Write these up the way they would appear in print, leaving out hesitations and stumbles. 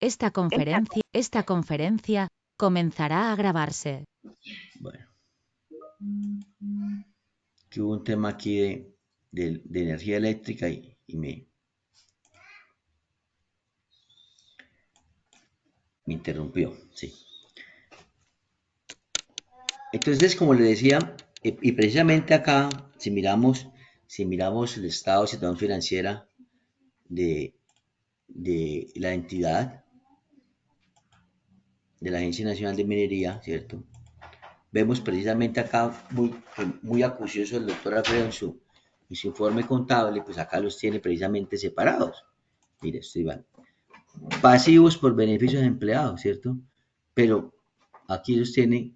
Esta conferencia comenzará a grabarse. Bueno, que hubo un tema aquí de energía eléctrica y me interrumpió, sí. Entonces, como le decía, y precisamente acá, si miramos el estado de situación financiera de la entidad, de la Agencia Nacional de Minería, ¿cierto? Vemos precisamente acá muy acucioso el doctor Alfredo en su informe contable, pues acá los tiene precisamente separados. Mire, estoy mal. Pasivos por beneficios de empleados, ¿cierto? Pero aquí los tiene,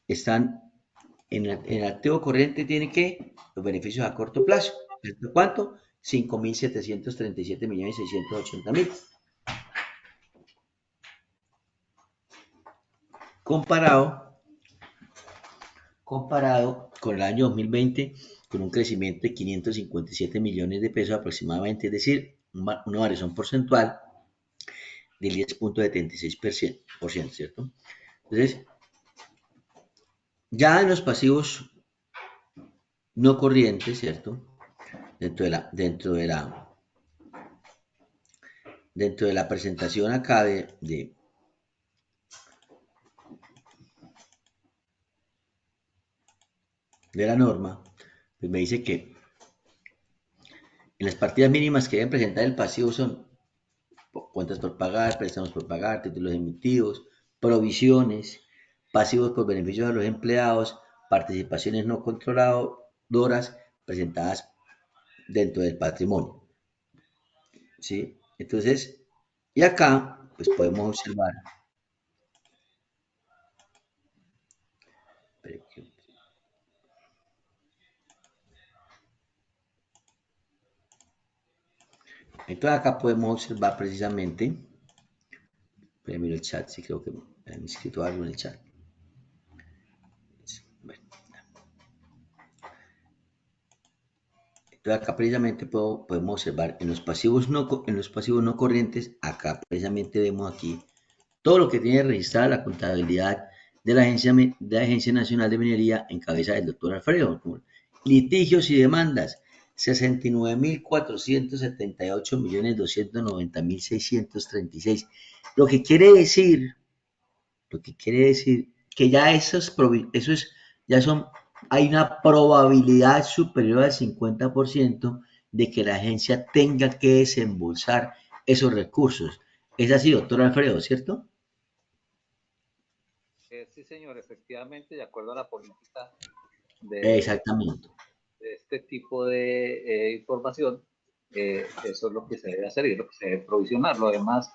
están en el activo corriente, tiene que los beneficios a corto plazo. ¿Cierto? ¿Cuánto? 5.737.680.000. Comparado con el año 2020, con un crecimiento de 557 millones de pesos aproximadamente, es decir, una variación porcentual del 10.76%, ¿cierto? Entonces, ya en los pasivos no corrientes, ¿cierto? Dentro de la presentación acá de la norma, pues me dice que en las partidas mínimas que deben presentar el pasivo son cuentas por pagar, préstamos por pagar, títulos emitidos, provisiones, pasivos por beneficios a los empleados, participaciones no controladoras presentadas dentro del patrimonio, ¿sí? Entonces, y acá, pues podemos observar, entonces acá podemos observar precisamente, miro el chat, sí creo que me han escrito algo en el chat. Bueno, entonces acá precisamente podemos observar en los pasivos no corrientes, acá precisamente vemos aquí todo lo que tiene registrada la contabilidad de la Agencia Nacional de Minería en cabeza del doctor Alfredo. Litigios y demandas, 69.478.290.636. Lo que quiere decir que ya hay una probabilidad superior al 50% de que la agencia tenga que desembolsar esos recursos. Es así, doctor Alfredo, ¿cierto? Sí, señor, efectivamente, de acuerdo a la política Exactamente. de este tipo de información, eso es lo que se debe hacer y es lo que se debe provisionar. Lo demás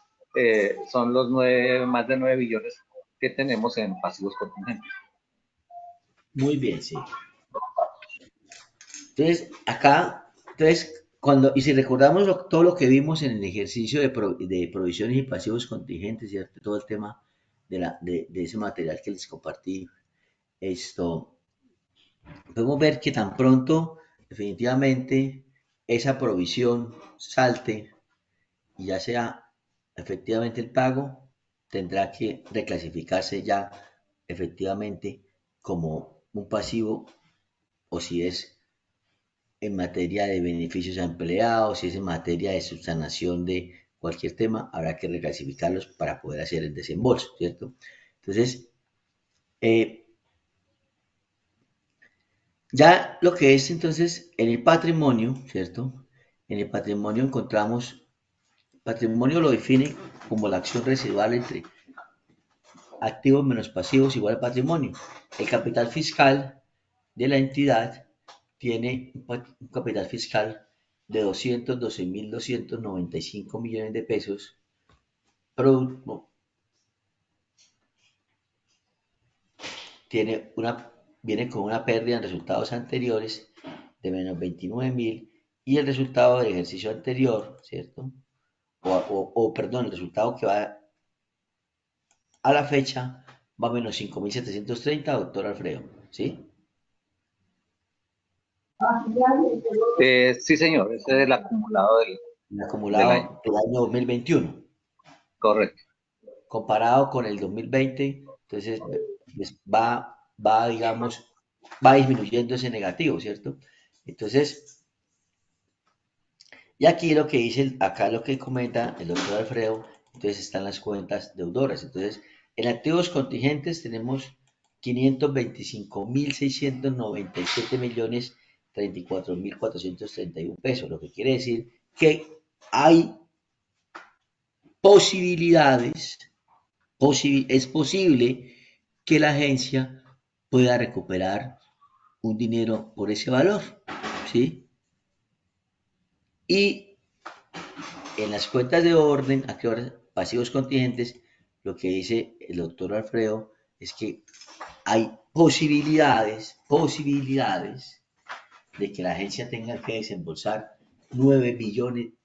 son los más de 9 billones que tenemos en pasivos contingentes. Muy bien, sí. Entonces, si recordamos todo lo que vimos en el ejercicio de provisiones y pasivos contingentes, ¿cierto? Todo el tema de ese material que les compartí, podemos ver que tan pronto, definitivamente, esa provisión salte y ya sea efectivamente el pago, tendrá que reclasificarse ya efectivamente como un pasivo o si es en materia de beneficios a empleados, si es en materia de subsanación de cualquier tema, habrá que reclasificarlos para poder hacer el desembolso, ¿cierto? Entonces, ya lo que es entonces en el patrimonio, ¿cierto? En el patrimonio patrimonio lo define como la acción residual entre activos menos pasivos igual a patrimonio. El capital fiscal de la entidad tiene un capital fiscal de 212.295 millones de pesos, producto, viene con una pérdida en resultados anteriores de menos 29.000 y el resultado del ejercicio anterior, ¿cierto? Perdón, el resultado que va a la fecha va a menos 5.730, doctor Alfredo, ¿sí? Sí, señor, ese es el acumulado El del año. acumulado del año 2021. Correcto. comparado con el 2020, entonces pues, digamos, va disminuyendo ese negativo, ¿cierto? Entonces, y aquí lo que dice, acá lo que comenta el doctor Alfredo, entonces están las cuentas deudoras. Entonces, en activos contingentes tenemos 525.697.034.431 pesos, lo que quiere decir que hay posibilidades, es posible que la agencia pueda recuperar un dinero por ese valor, ¿sí? Y en las cuentas de orden, aquí ahora pasivos contingentes, lo que dice el doctor Alfredo es que hay posibilidades de que la agencia tenga que desembolsar 9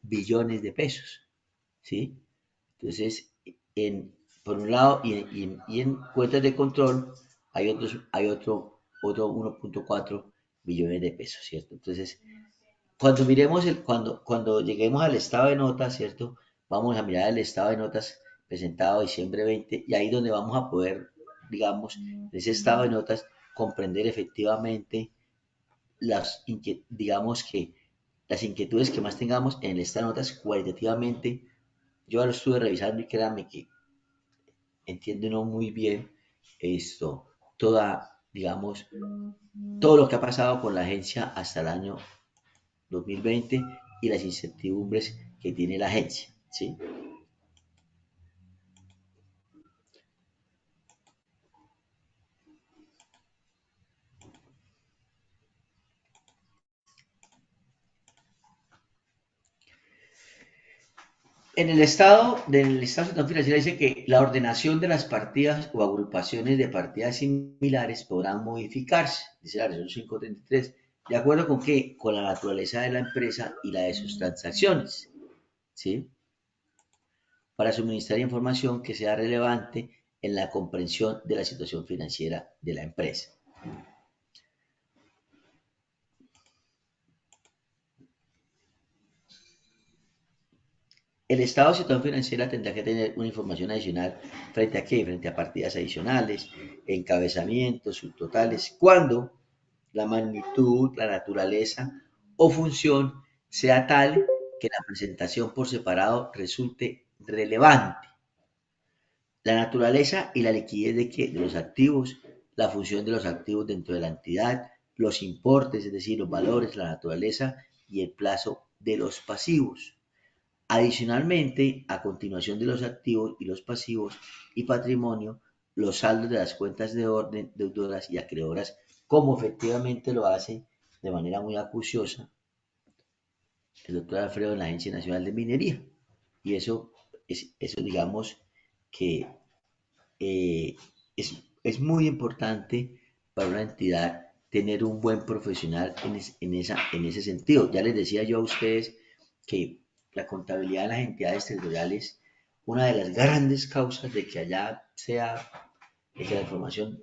billones de pesos, ¿sí? Entonces, por un lado, y en cuentas de control hay otro 1.4 billones de pesos, ¿cierto? Entonces, cuando miremos cuando lleguemos al estado de notas, ¿cierto? Vamos a mirar el estado de notas presentado diciembre 20 y ahí donde vamos a poder, digamos, en ese estado de notas, comprender efectivamente digamos que las inquietudes que más tengamos en el estado de notas cualitativamente. Yo lo estuve revisando y créanme que entiende uno muy bien esto, digamos, todo lo que ha pasado con la agencia hasta el año 2020 y las incertidumbres que tiene la agencia, ¿sí? En el estado financiero dice que la ordenación de las partidas o agrupaciones de partidas similares podrán modificarse, dice la resolución 533, de acuerdo con qué, con la naturaleza de la empresa y la de sus transacciones, ¿sí? Para suministrar información que sea relevante en la comprensión de la situación financiera de la empresa. El estado de situación financiera tendrá que tener una información adicional frente a qué, frente a partidas adicionales, encabezamientos, subtotales, cuando la magnitud, la naturaleza o función sea tal que la presentación por separado resulte relevante. La naturaleza y la liquidez de los activos, la función de los activos dentro de la entidad, los importes, es decir, los valores, la naturaleza y el plazo de los pasivos. Adicionalmente, a continuación de los activos y los pasivos y patrimonio, los saldos de las cuentas de orden, deudoras y acreedoras, como efectivamente lo hace de manera muy acuciosa el doctor Alfredo en la Agencia Nacional de Minería. Y eso digamos que eh, es muy importante para una entidad tener un buen profesional en ese sentido. Ya les decía yo a ustedes que la contabilidad de las entidades territoriales, una de las grandes causas de que allá de que la información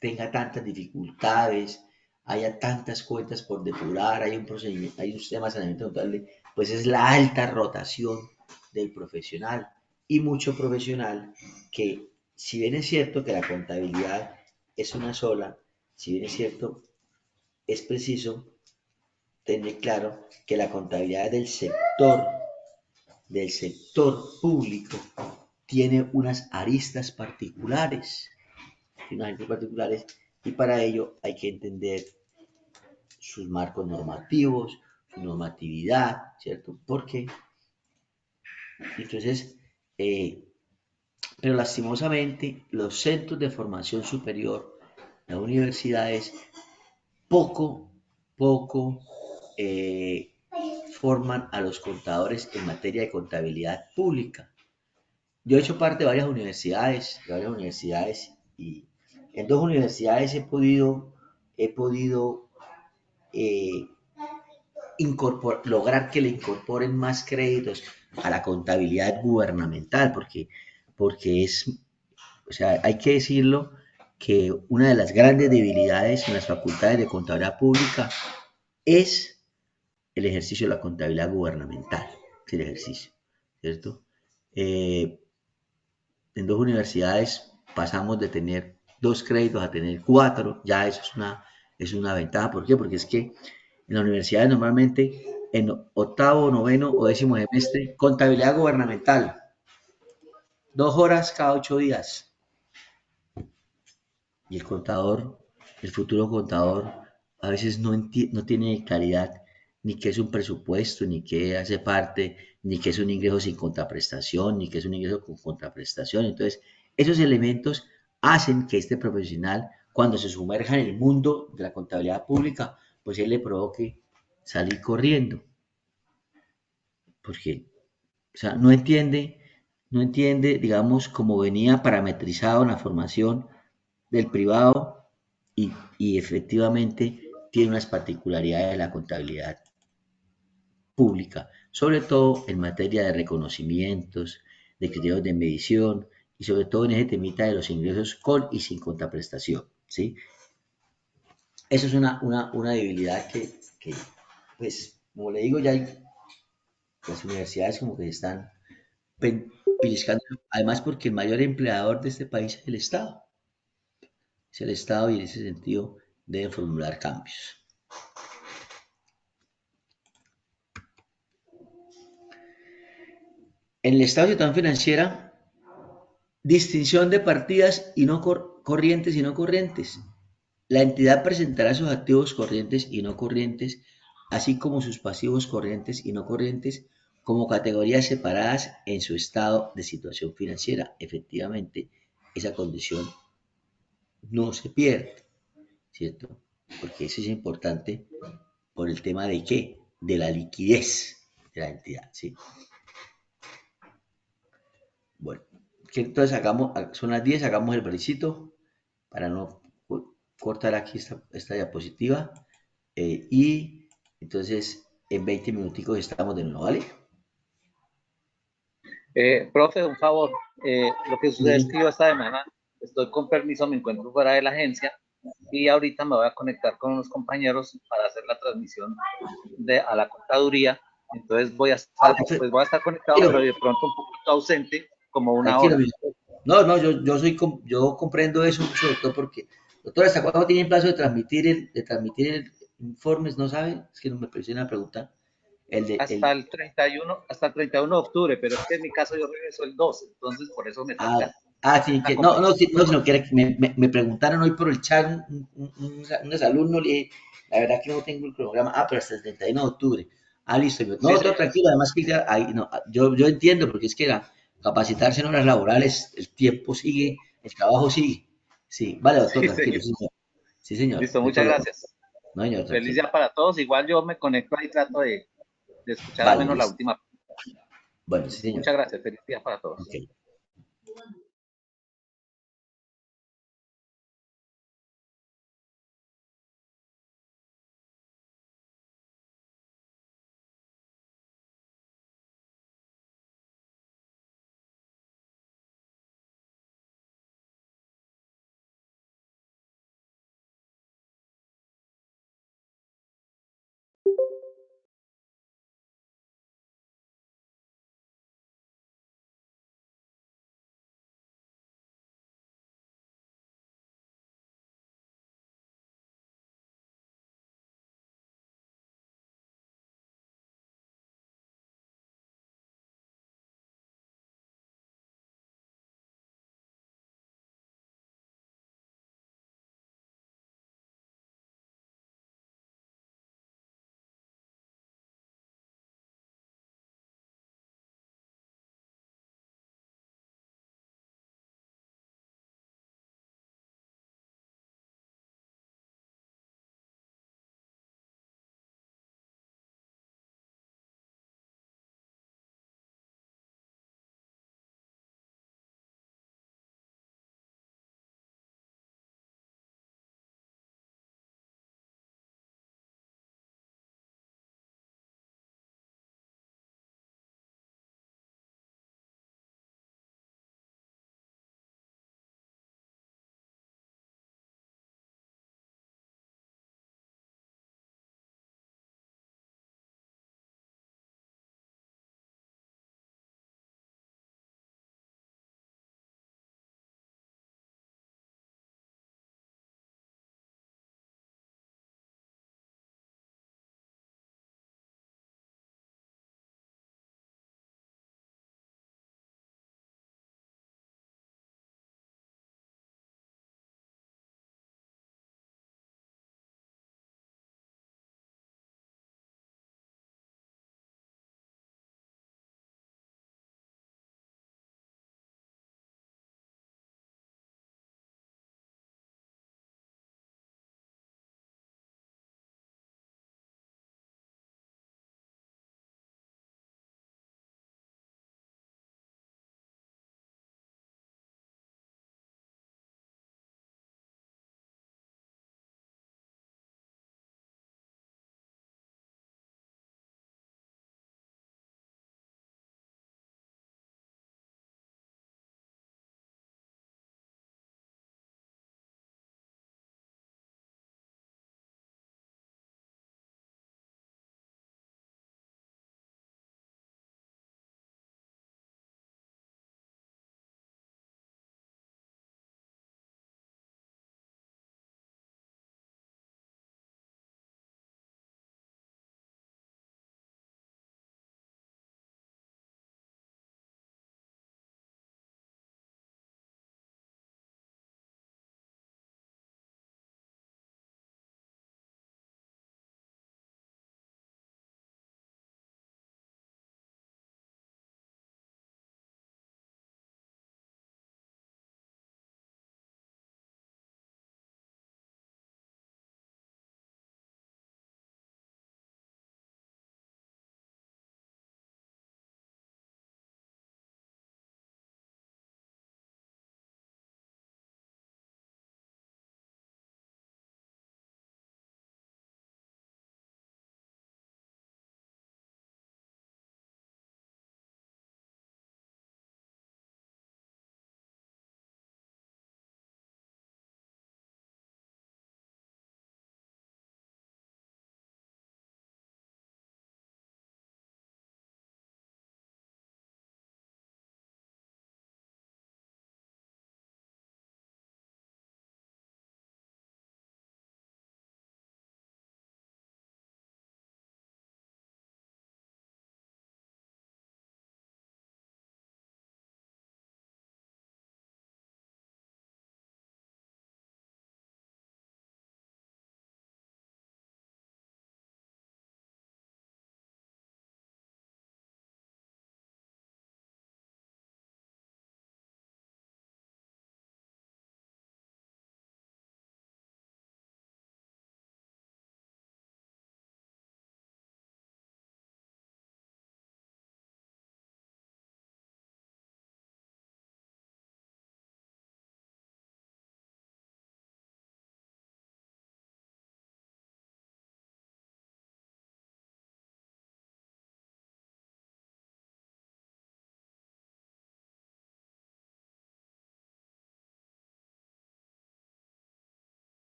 tenga tantas dificultades, haya tantas cuentas por depurar, hay un procedimiento, hay un sistema de saneamiento contable, pues es la alta rotación del profesional y mucho profesional que, si bien es cierto que la contabilidad es una sola, si bien es cierto, es preciso tener claro que la contabilidad del sector público tiene unas aristas particulares, y para ello hay que entender sus marcos normativos, su normatividad, ¿cierto? Porque entonces, pero lastimosamente los centros de formación superior, las universidades, poco eh, forman a los contadores en materia de contabilidad pública. Yo he hecho parte de varias universidades y en dos universidades he podido eh, lograr que le incorporen más créditos a la contabilidad gubernamental, porque o sea, hay que decirlo, que una de las grandes debilidades en las facultades de contabilidad pública es el ejercicio de la contabilidad gubernamental, el ejercicio, ¿cierto? Eh, en 2 universidades pasamos de tener 2 créditos a tener 4, ya eso es una ventaja. ¿Por qué? Porque es que en las universidades normalmente en octavo, noveno o décimo semestre, contabilidad gubernamental, 2 horas cada 8 días. Y el contador, el futuro contador, a veces no tiene claridad ni qué es un presupuesto, ni qué hace parte, ni qué es un ingreso sin contraprestación, ni qué es un ingreso con contraprestación. Entonces, esos elementos hacen que este profesional, cuando se sumerja en el mundo de la contabilidad pública, pues él le provoque salir corriendo, porque, o sea, no entiende, digamos, cómo venía parametrizado en la formación del privado y efectivamente tiene unas particularidades de la contabilidad pública, sobre todo en materia de reconocimientos, de criterios de medición y sobre todo en ese temita de los ingresos con y sin contraprestación, ¿sí? Eso es una debilidad que, pues, como le digo, ya las universidades como que están pellizcando, además porque el mayor empleador de este país es el Estado y en ese sentido deben formular cambios. En el estado de situación financiera, distinción de partidas y no corrientes y no corrientes. La entidad presentará sus activos corrientes y no corrientes, así como sus pasivos corrientes y no corrientes, como categorías separadas en su estado de situación financiera. Efectivamente, esa condición no se pierde, ¿cierto? Porque eso es importante por el tema de qué, de la liquidez de la entidad, ¿sí? Bueno, que entonces son las 10, hagamos el breakcito para no cortar aquí esta diapositiva. Y entonces en 20 minuticos estamos de nuevo, ¿vale? Profe, un favor. Lo que sucede es Sí. que yo esta semana estoy con permiso, me encuentro fuera de la agencia y ahorita me voy a conectar con unos compañeros para hacer la transmisión a la contaduría. Entonces voy a estar conectado, pero Tranquilo, de pronto un poquito ausente, como una tranquilo, hora. mi doctor. No, no, yo comprendo eso mucho, doctor, porque, doctor, ¿hasta cuándo tiene plazo de transmitir informes? ¿No sabe? Es que no me presiona a preguntar. El de, el, Hasta el 31 de octubre, pero es que en mi caso yo regreso el 12, entonces por eso me Ah, toca sí, no, acompañar. no, sí, no, sino que me preguntaron hoy por el chat unos alumnos, le dije, la verdad que no tengo el cronograma, pero hasta el 31 de octubre. Listo, Sí, no, todo señor. tranquilo, además que ahí, no, yo entiendo, porque es que capacitarse en horas laborales, el tiempo sigue, el trabajo sigue. Sí, vale, doctor, Sí, tranquilo, señor. sí, señor. Sí, señor, Listo, no hay muchas problema. gracias. No, señor, Feliz tranquilo. día para todos. Igual yo me conecto ahí, trato de escuchar al Vale, menos la listo. última. Bueno, sí, Listo, señor. muchas gracias. Feliz día para Ok. todos.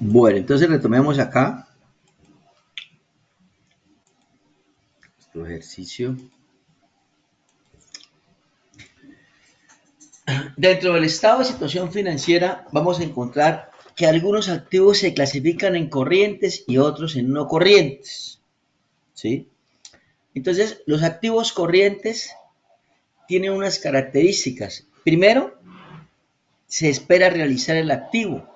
Bueno, entonces retomemos acá nuestro ejercicio. Dentro del estado de situación financiera vamos a encontrar que algunos activos se clasifican en corrientes y otros en no corrientes, ¿sí? Entonces, los activos corrientes tienen unas características. Primero, se espera realizar el activo,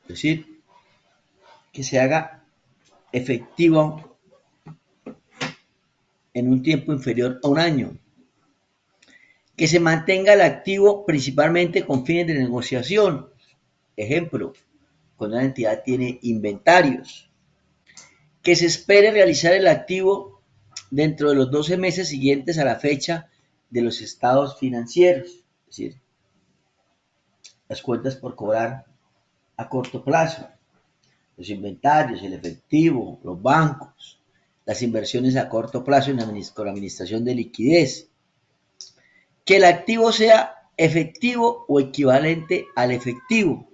es decir, que se haga efectivo en un tiempo inferior a un año, que se mantenga el activo principalmente con fines de negociación. Ejemplo, cuando una entidad tiene inventarios, que se espere realizar el activo dentro de los 12 meses siguientes a la fecha de los estados financieros, es decir, las cuentas por cobrar a corto plazo, los inventarios, el efectivo, los bancos, las inversiones a corto plazo con la administración de liquidez, que el activo sea efectivo o equivalente al efectivo.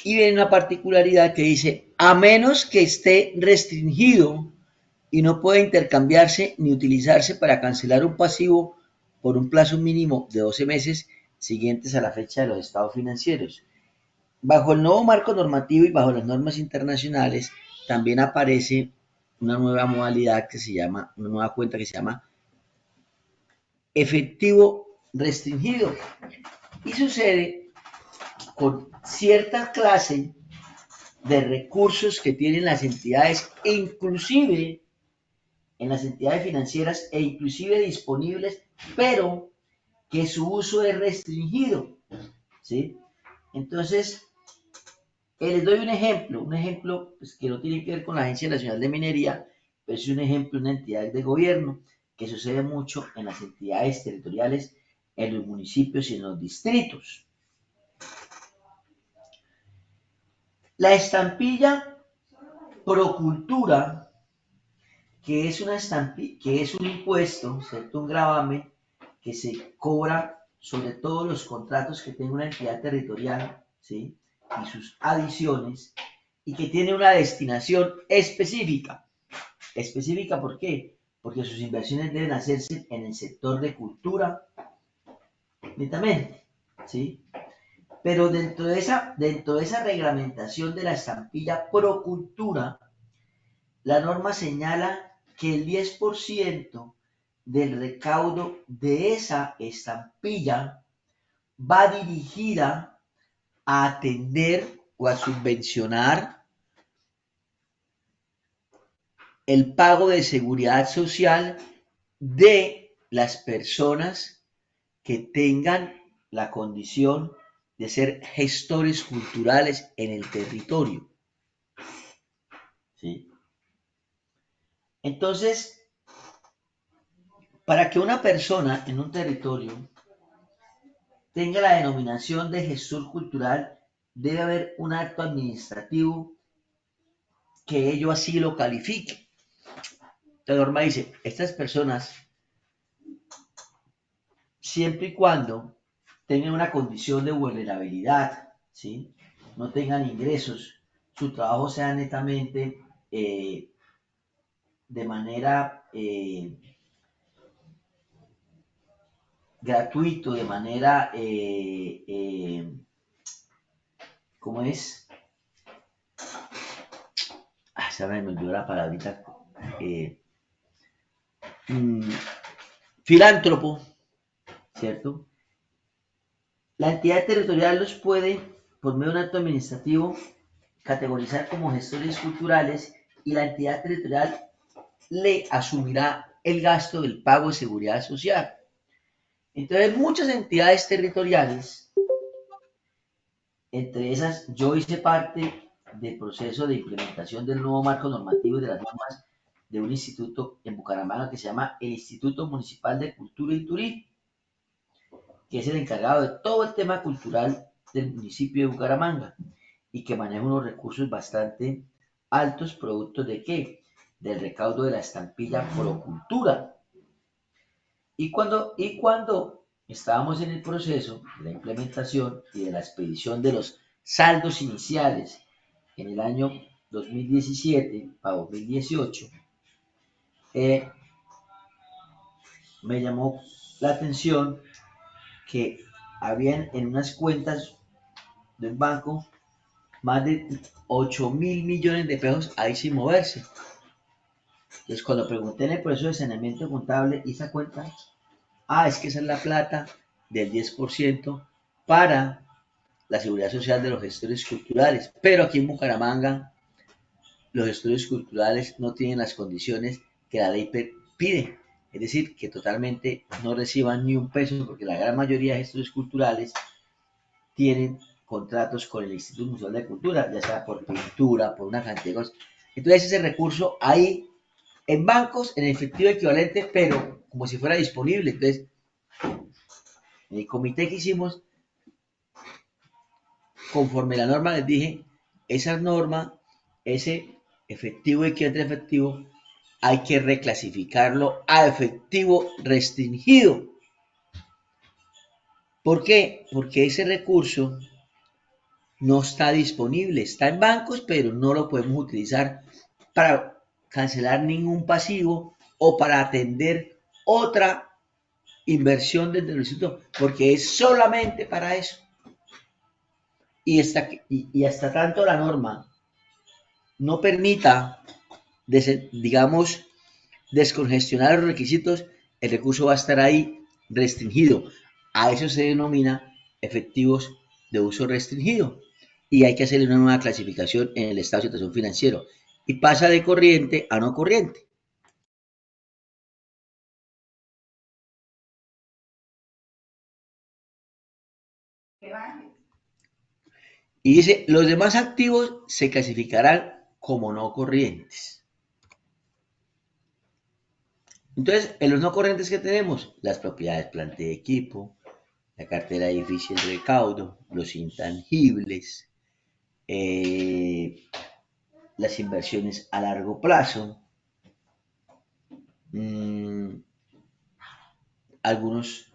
Y viene una particularidad que dice, a menos que esté restringido y no pueda intercambiarse ni utilizarse para cancelar un pasivo por un plazo mínimo de 12 meses siguientes a la fecha de los estados financieros. Bajo el nuevo marco normativo y bajo las normas internacionales también aparece una nueva modalidad que se llama, una nueva cuenta que se llama efectivo restringido. Y sucede con cierta clase de recursos que tienen las entidades, inclusive en las entidades financieras e inclusive disponibles, pero que su uso es restringido, ¿sí? Entonces, les doy un ejemplo pues, que no tiene que ver con la Agencia Nacional de Minería, pero es un ejemplo de una entidad de gobierno que sucede mucho en las entidades territoriales, en los municipios y en los distritos. La estampilla Procultura, que es, que es un impuesto, ¿cierto? Un gravamen que se cobra sobre todos los contratos que tenga una entidad territorial, ¿sí? Y sus adiciones, y que tiene una destinación específica. ¿Específica por qué? Porque sus inversiones deben hacerse en el sector de cultura, netamente, ¿sí? Pero dentro de esa reglamentación de la estampilla Procultura, la norma señala que el 10% del recaudo de esa estampilla va dirigida a atender o a subvencionar el pago de seguridad social de las personas que tengan la condición de ser gestores culturales en el territorio. ¿Sí? Entonces, para que una persona en un territorio tenga la denominación de gestor cultural, debe haber un acto administrativo que ello así lo califique. La norma dice, estas personas, siempre y cuando tengan una condición de vulnerabilidad, ¿sí? No tengan ingresos, su trabajo sea netamente de manera gratuito, de manera, ¿cómo es? Se me olvidó la palabrita. Mm, filántropo, ¿cierto? La entidad territorial los puede, por medio de un acto administrativo, categorizar como gestores culturales y la entidad territorial le asumirá el gasto del pago de seguridad social. Entonces, muchas entidades territoriales, entre esas, yo hice parte del proceso de implementación del nuevo marco normativo y de las normas de un instituto en Bucaramanga que se llama el Instituto Municipal de Cultura y Turismo, que es el encargado de todo el tema cultural del municipio de Bucaramanga y que maneja unos recursos bastante altos, producto de qué? Del recaudo de la estampilla Procultura. Y cuando estábamos en el proceso de la implementación y de la expedición de los saldos iniciales en el año 2017 a 2018, me llamó la atención que habían en unas cuentas del banco más de 8.000 millones de pesos ahí sin moverse. Entonces, cuando pregunté en el proceso de saneamiento contable, ¿esa cuenta? Es que esa es la plata del 10% para la seguridad social de los gestores culturales. Pero aquí en Bucaramanga, los gestores culturales no tienen las condiciones que la ley pide. Es decir, que totalmente no reciban ni un peso, porque la gran mayoría de gestores culturales tienen contratos con el Instituto Municipal de Cultura, ya sea por pintura, por una cantidad de cosas. Entonces ese recurso ahí en bancos, en efectivo equivalente, pero como si fuera disponible. Entonces, en el comité que hicimos, conforme la norma les dije, esa norma, ese efectivo equivalente efectivo, hay que reclasificarlo a efectivo restringido. ¿Por qué? Porque ese recurso no está disponible, está en bancos, pero no lo podemos utilizar para cancelar ningún pasivo o para atender otra inversión dentro del instituto, porque es solamente para eso. Y hasta tanto la norma no permita, digamos, descongestionar los requisitos, el recurso va a estar ahí restringido. A eso se denomina efectivos de uso restringido. Y hay que hacerle una nueva clasificación en el estado de situación financiero. Y pasa de corriente a no corriente. Y dice, los demás activos se clasificarán como no corrientes. Entonces, en los no corrientes que tenemos, las propiedades, planta y equipo, la cartera de edificio y recaudo, los intangibles, las inversiones a largo plazo, algunos,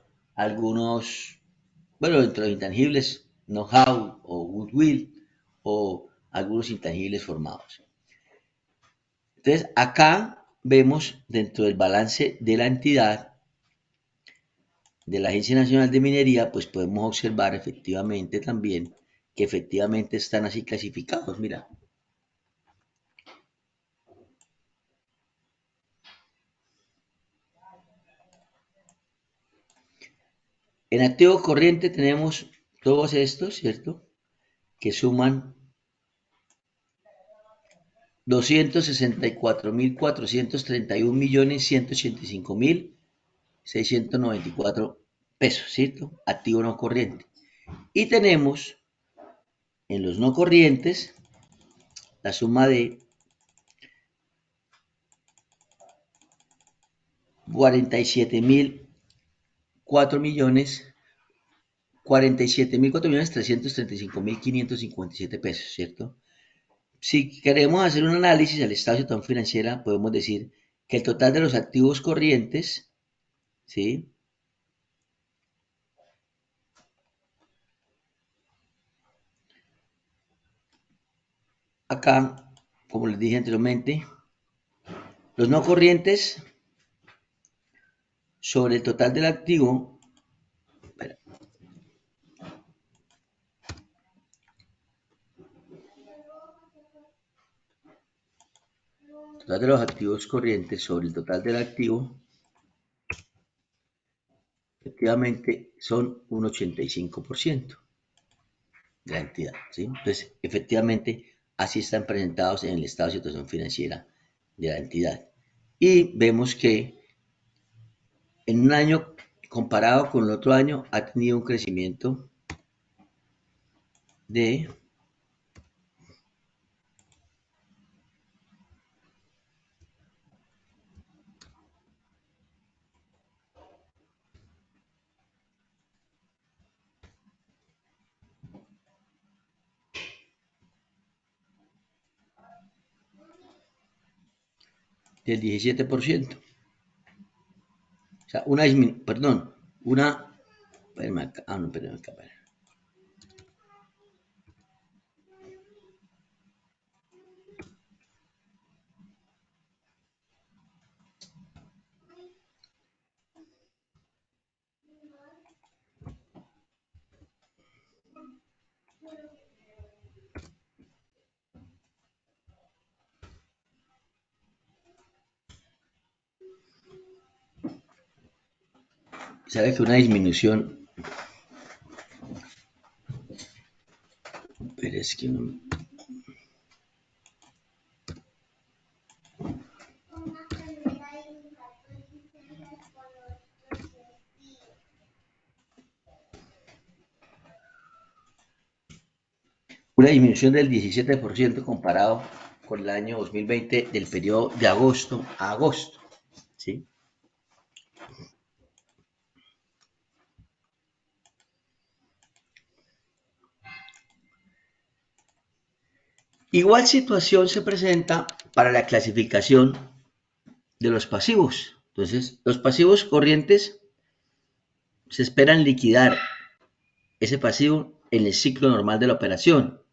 bueno, entre los intangibles, know-how o goodwill, o algunos intangibles formados. Entonces, acá vemos dentro del balance de la entidad, de la Agencia Nacional de Minería, pues podemos observar efectivamente también que efectivamente están así clasificados. Mira, en activo corriente tenemos todos estos, ¿cierto? Que suman 264.431.185.694 ¿cierto? Activo no corriente. Y tenemos en los no corrientes la suma de 47.004.335.557 pesos, ¿cierto? Si queremos hacer un análisis al estado de situación financiera, podemos decir que el total de los activos corrientes, ¿sí? Acá, como les dije anteriormente, los no corrientes sobre el total del activo, total de los activos corrientes sobre el total del activo, efectivamente son un 85% de la entidad, ¿sí? Entonces, efectivamente, así están presentados en el estado de situación financiera de la entidad. Y vemos que en un año comparado con el otro año ha tenido un crecimiento de del 17%. O sea, una Espérenme acá. Ah, no, espérenme acá. Sabe que una disminución, pero es que no. Una disminución del 17% comparado con el año 2020 del periodo de agosto a agosto, ¿sí? Igual situación se presenta para la clasificación de los pasivos. Entonces, los pasivos corrientes se esperan liquidar ese pasivo en el ciclo normal de la operación.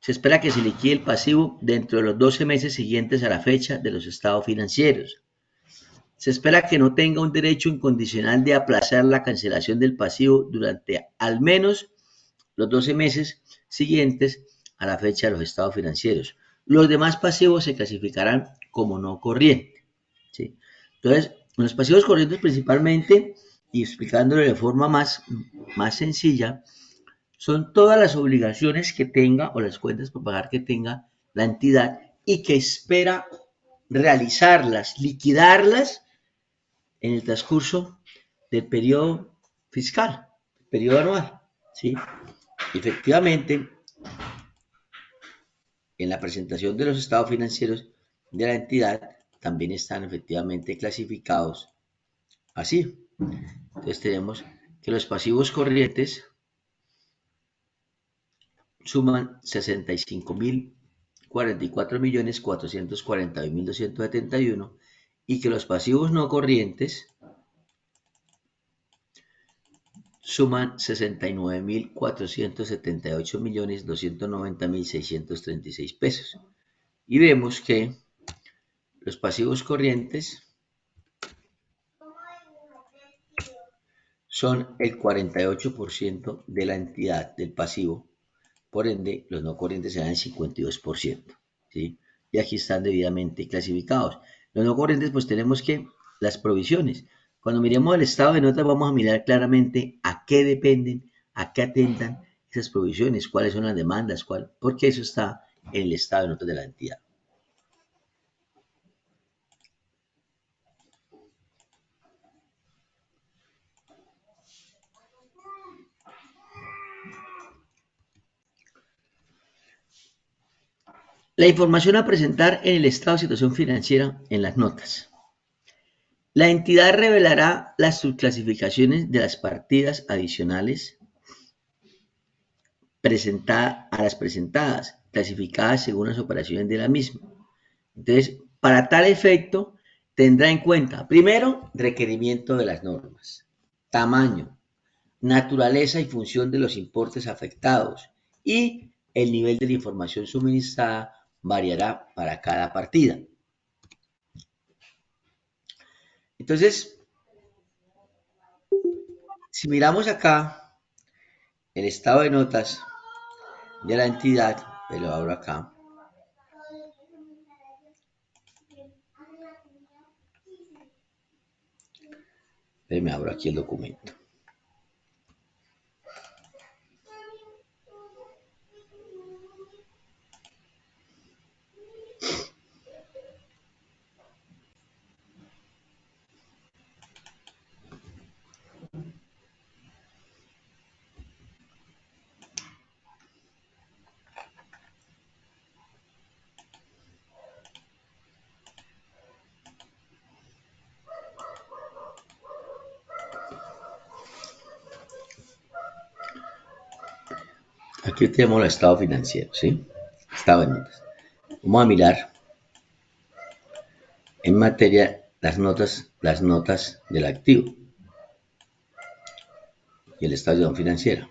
Se espera que se liquide el pasivo dentro de los 12 meses siguientes a la fecha de los estados financieros. Se espera que no tenga un derecho incondicional de aplazar la cancelación del pasivo durante al menos los 12 meses siguientes a la fecha de los estados financieros. Los demás pasivos se clasificarán como no corriente, ¿sí? Entonces, los pasivos corrientes principalmente, y explicándolo de forma más sencilla, son todas las obligaciones que tenga o las cuentas por pagar que tenga la entidad y que espera realizarlas, liquidarlas en el transcurso del periodo fiscal, periodo anual, ¿sí? Efectivamente, en la presentación de los estados financieros de la entidad también están efectivamente clasificados así. Entonces tenemos que los pasivos corrientes suman 65.044.441.271 y que los pasivos no corrientes suman 69.478.290.636 pesos. Y vemos que los pasivos corrientes son el 48% de la entidad del pasivo. Por ende, los no corrientes serán el 52%, ¿sí? Y aquí están debidamente clasificados. Los no corrientes, pues tenemos que las provisiones. Cuando miremos el estado de notas, vamos a mirar claramente a qué dependen, a qué atentan esas provisiones, cuáles son las demandas, porque eso está en el estado de notas de la entidad. La información a presentar en el estado de situación financiera en las notas. La entidad revelará las subclasificaciones de las partidas adicionales a las presentadas, clasificadas según las operaciones de la misma. Entonces, para tal efecto, tendrá en cuenta, primero, requerimiento de las normas, tamaño, naturaleza y función de los importes afectados y el nivel de la información suministrada variará para cada partida. Entonces, si miramos acá el estado de notas de la entidad, te lo abro acá. Me abro aquí el documento. Aquí tenemos el estado financiero, ¿sí? Estado de notas. Vamos a mirar en materia las notas del activo. y el estado de situación financiera.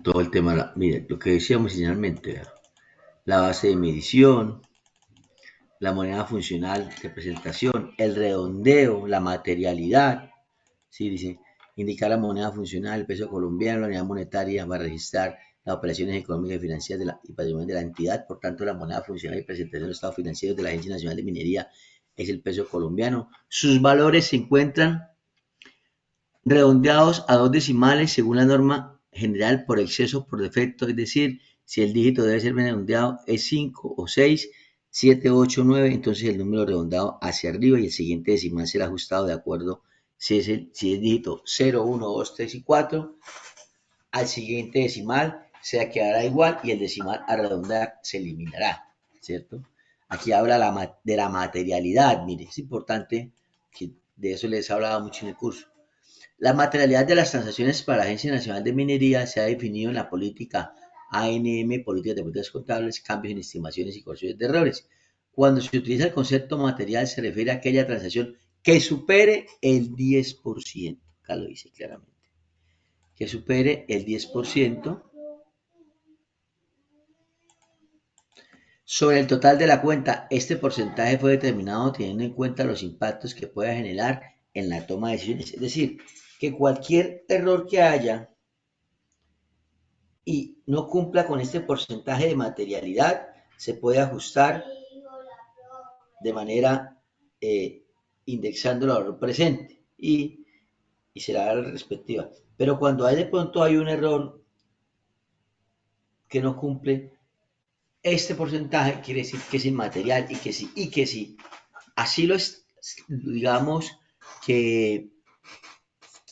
Todo el tema, mire, lo que decíamos inicialmente, la base de medición, la moneda funcional de presentación, el redondeo, la materialidad, ¿sí? Dice, indicar la moneda funcional, el peso colombiano, la unidad monetaria va a registrar las operaciones económicas y financieras y patrimonio de la entidad, por tanto la moneda funcional y presentación de los estados financieros de la Agencia Nacional de Minería es el peso colombiano. Sus valores se encuentran redondeados a 2 decimales según la norma general por exceso o por defecto, es decir, si el dígito debe ser redondeado es 5 o 6, 7, 8, 9, entonces el número redondeado hacia arriba y el siguiente decimal será ajustado de acuerdo si es dígito 0, 1, 2, 3 y 4, al siguiente decimal se quedará igual y el decimal a redondear se eliminará, ¿cierto? Aquí habla de la materialidad, mire, es importante que de eso les he hablado mucho en el curso. La materialidad de las transacciones para la Agencia Nacional de Minería se ha definido en la política ANM, políticas de políticas contables, cambios en estimaciones y correcciones de errores. Cuando se utiliza el concepto material se refiere a aquella transacción que supere el 10%, acá lo dice claramente, que supere el 10% sobre el total de la cuenta. Este porcentaje fue determinado teniendo en cuenta los impactos que pueda generar en la toma de decisiones. Es decir, que cualquier error que haya y no cumpla con este porcentaje de materialidad, se puede ajustar de manera indexando el valor presente y será la respectiva. Pero cuando de pronto hay un error que no cumple este porcentaje, quiere decir que es inmaterial y que si así lo es, digamos que,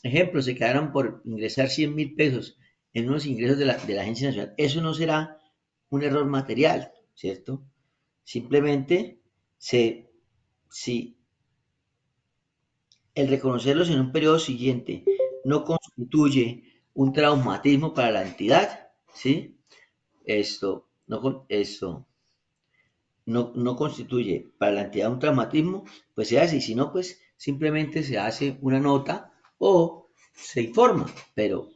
ejemplo, se quedaron por ingresar 100.000 pesos en unos ingresos de la Agencia Nacional, eso no será un error material, ¿cierto? Simplemente si el reconocerlos en un periodo siguiente no constituye un traumatismo para la entidad, ¿sí? Esto no constituye para la entidad un traumatismo, pues se hace, y si no, pues simplemente se hace una nota o se informa, pero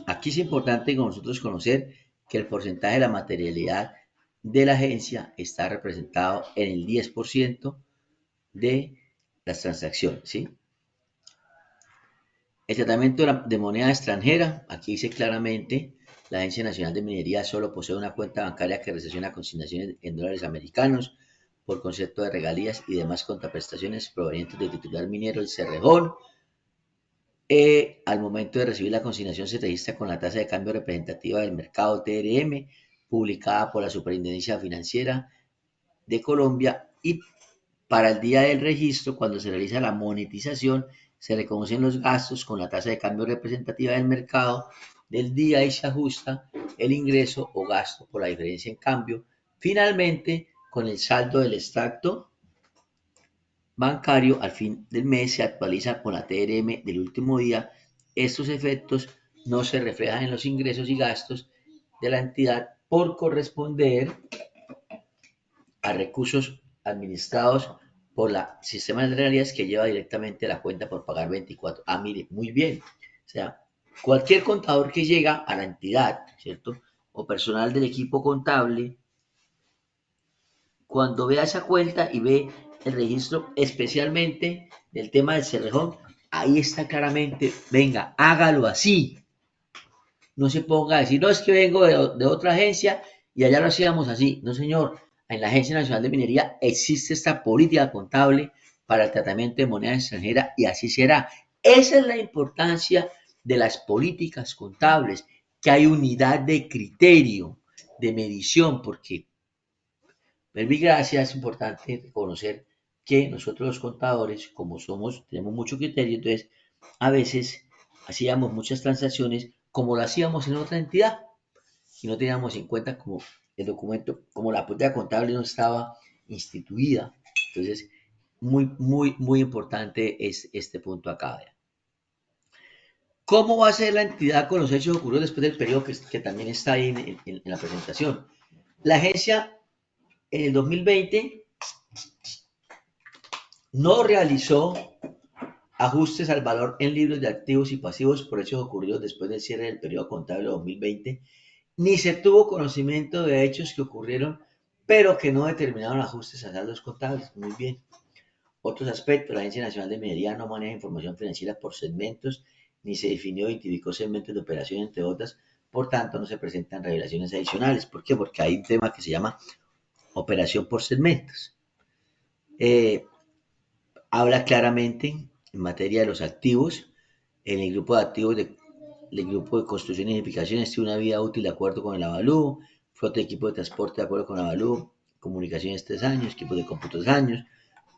aquí es importante con nosotros conocer que el porcentaje de la materialidad de la agencia está representado en el 10% de las transacciones, ¿sí? El tratamiento de moneda extranjera, aquí dice claramente, la Agencia Nacional de Minería solo posee una cuenta bancaria que recepciona consignaciones en dólares americanos por concepto de regalías y demás contraprestaciones provenientes del titular minero, el Cerrejón. Al momento de recibir la consignación se registra con la tasa de cambio representativa del mercado TRM, publicada por la Superintendencia Financiera de Colombia, y para el día del registro, cuando se realiza la monetización, se reconocen los gastos con la tasa de cambio representativa del mercado del día y se ajusta el ingreso o gasto por la diferencia en cambio. Finalmente, con el saldo del extracto bancario al fin del mes se actualiza con la TRM del último día. Estos efectos no se reflejan en los ingresos y gastos de la entidad por corresponder a recursos administrados por el sistema de regalías que lleva directamente la cuenta por pagar 24. Ah, mire, muy bien. O sea, cualquier contador que llega a la entidad, ¿cierto? O personal del equipo contable, cuando vea esa cuenta y ve el registro, especialmente del tema del Cerrejón, ahí está claramente, venga, hágalo así. No se ponga a decir, no, es que vengo de otra agencia y allá lo hacíamos así. No, señor, en la Agencia Nacional de Minería existe esta política contable para el tratamiento de moneda extranjera y así será. Esa es la importancia de las políticas contables, que hay unidad de criterio, de medición, porque, gracia, es importante conocer que nosotros los contadores, como somos, tenemos mucho criterio, entonces a veces hacíamos muchas transacciones como lo hacíamos en otra entidad y no teníamos en cuenta como el documento, como la política contable no estaba instituida. Entonces, muy importante es este punto acá. ¿Cómo va a ser la entidad con los hechos ocurridos después del periodo que también está ahí en la presentación? La agencia en el 2020 no realizó ajustes al valor en libros de activos y pasivos por hechos ocurridos después del cierre del periodo contable 2020, ni se tuvo conocimiento de hechos que ocurrieron, pero que no determinaron ajustes a saldos contables. Muy bien. Otros aspectos, la Agencia Nacional de Minería no maneja información financiera por segmentos, ni se definió o identificó segmentos de operación, entre otras, por tanto no se presentan revelaciones adicionales. ¿Por qué? Porque hay un tema que se llama operación por segmentos. Habla claramente en materia de los activos, en el grupo de activos del grupo de construcción y edificaciones tiene una vida útil de acuerdo con el avalúo, flota de equipo de transporte de acuerdo con el avalúo, comunicaciones 3 años, equipo de cómputo 3 años,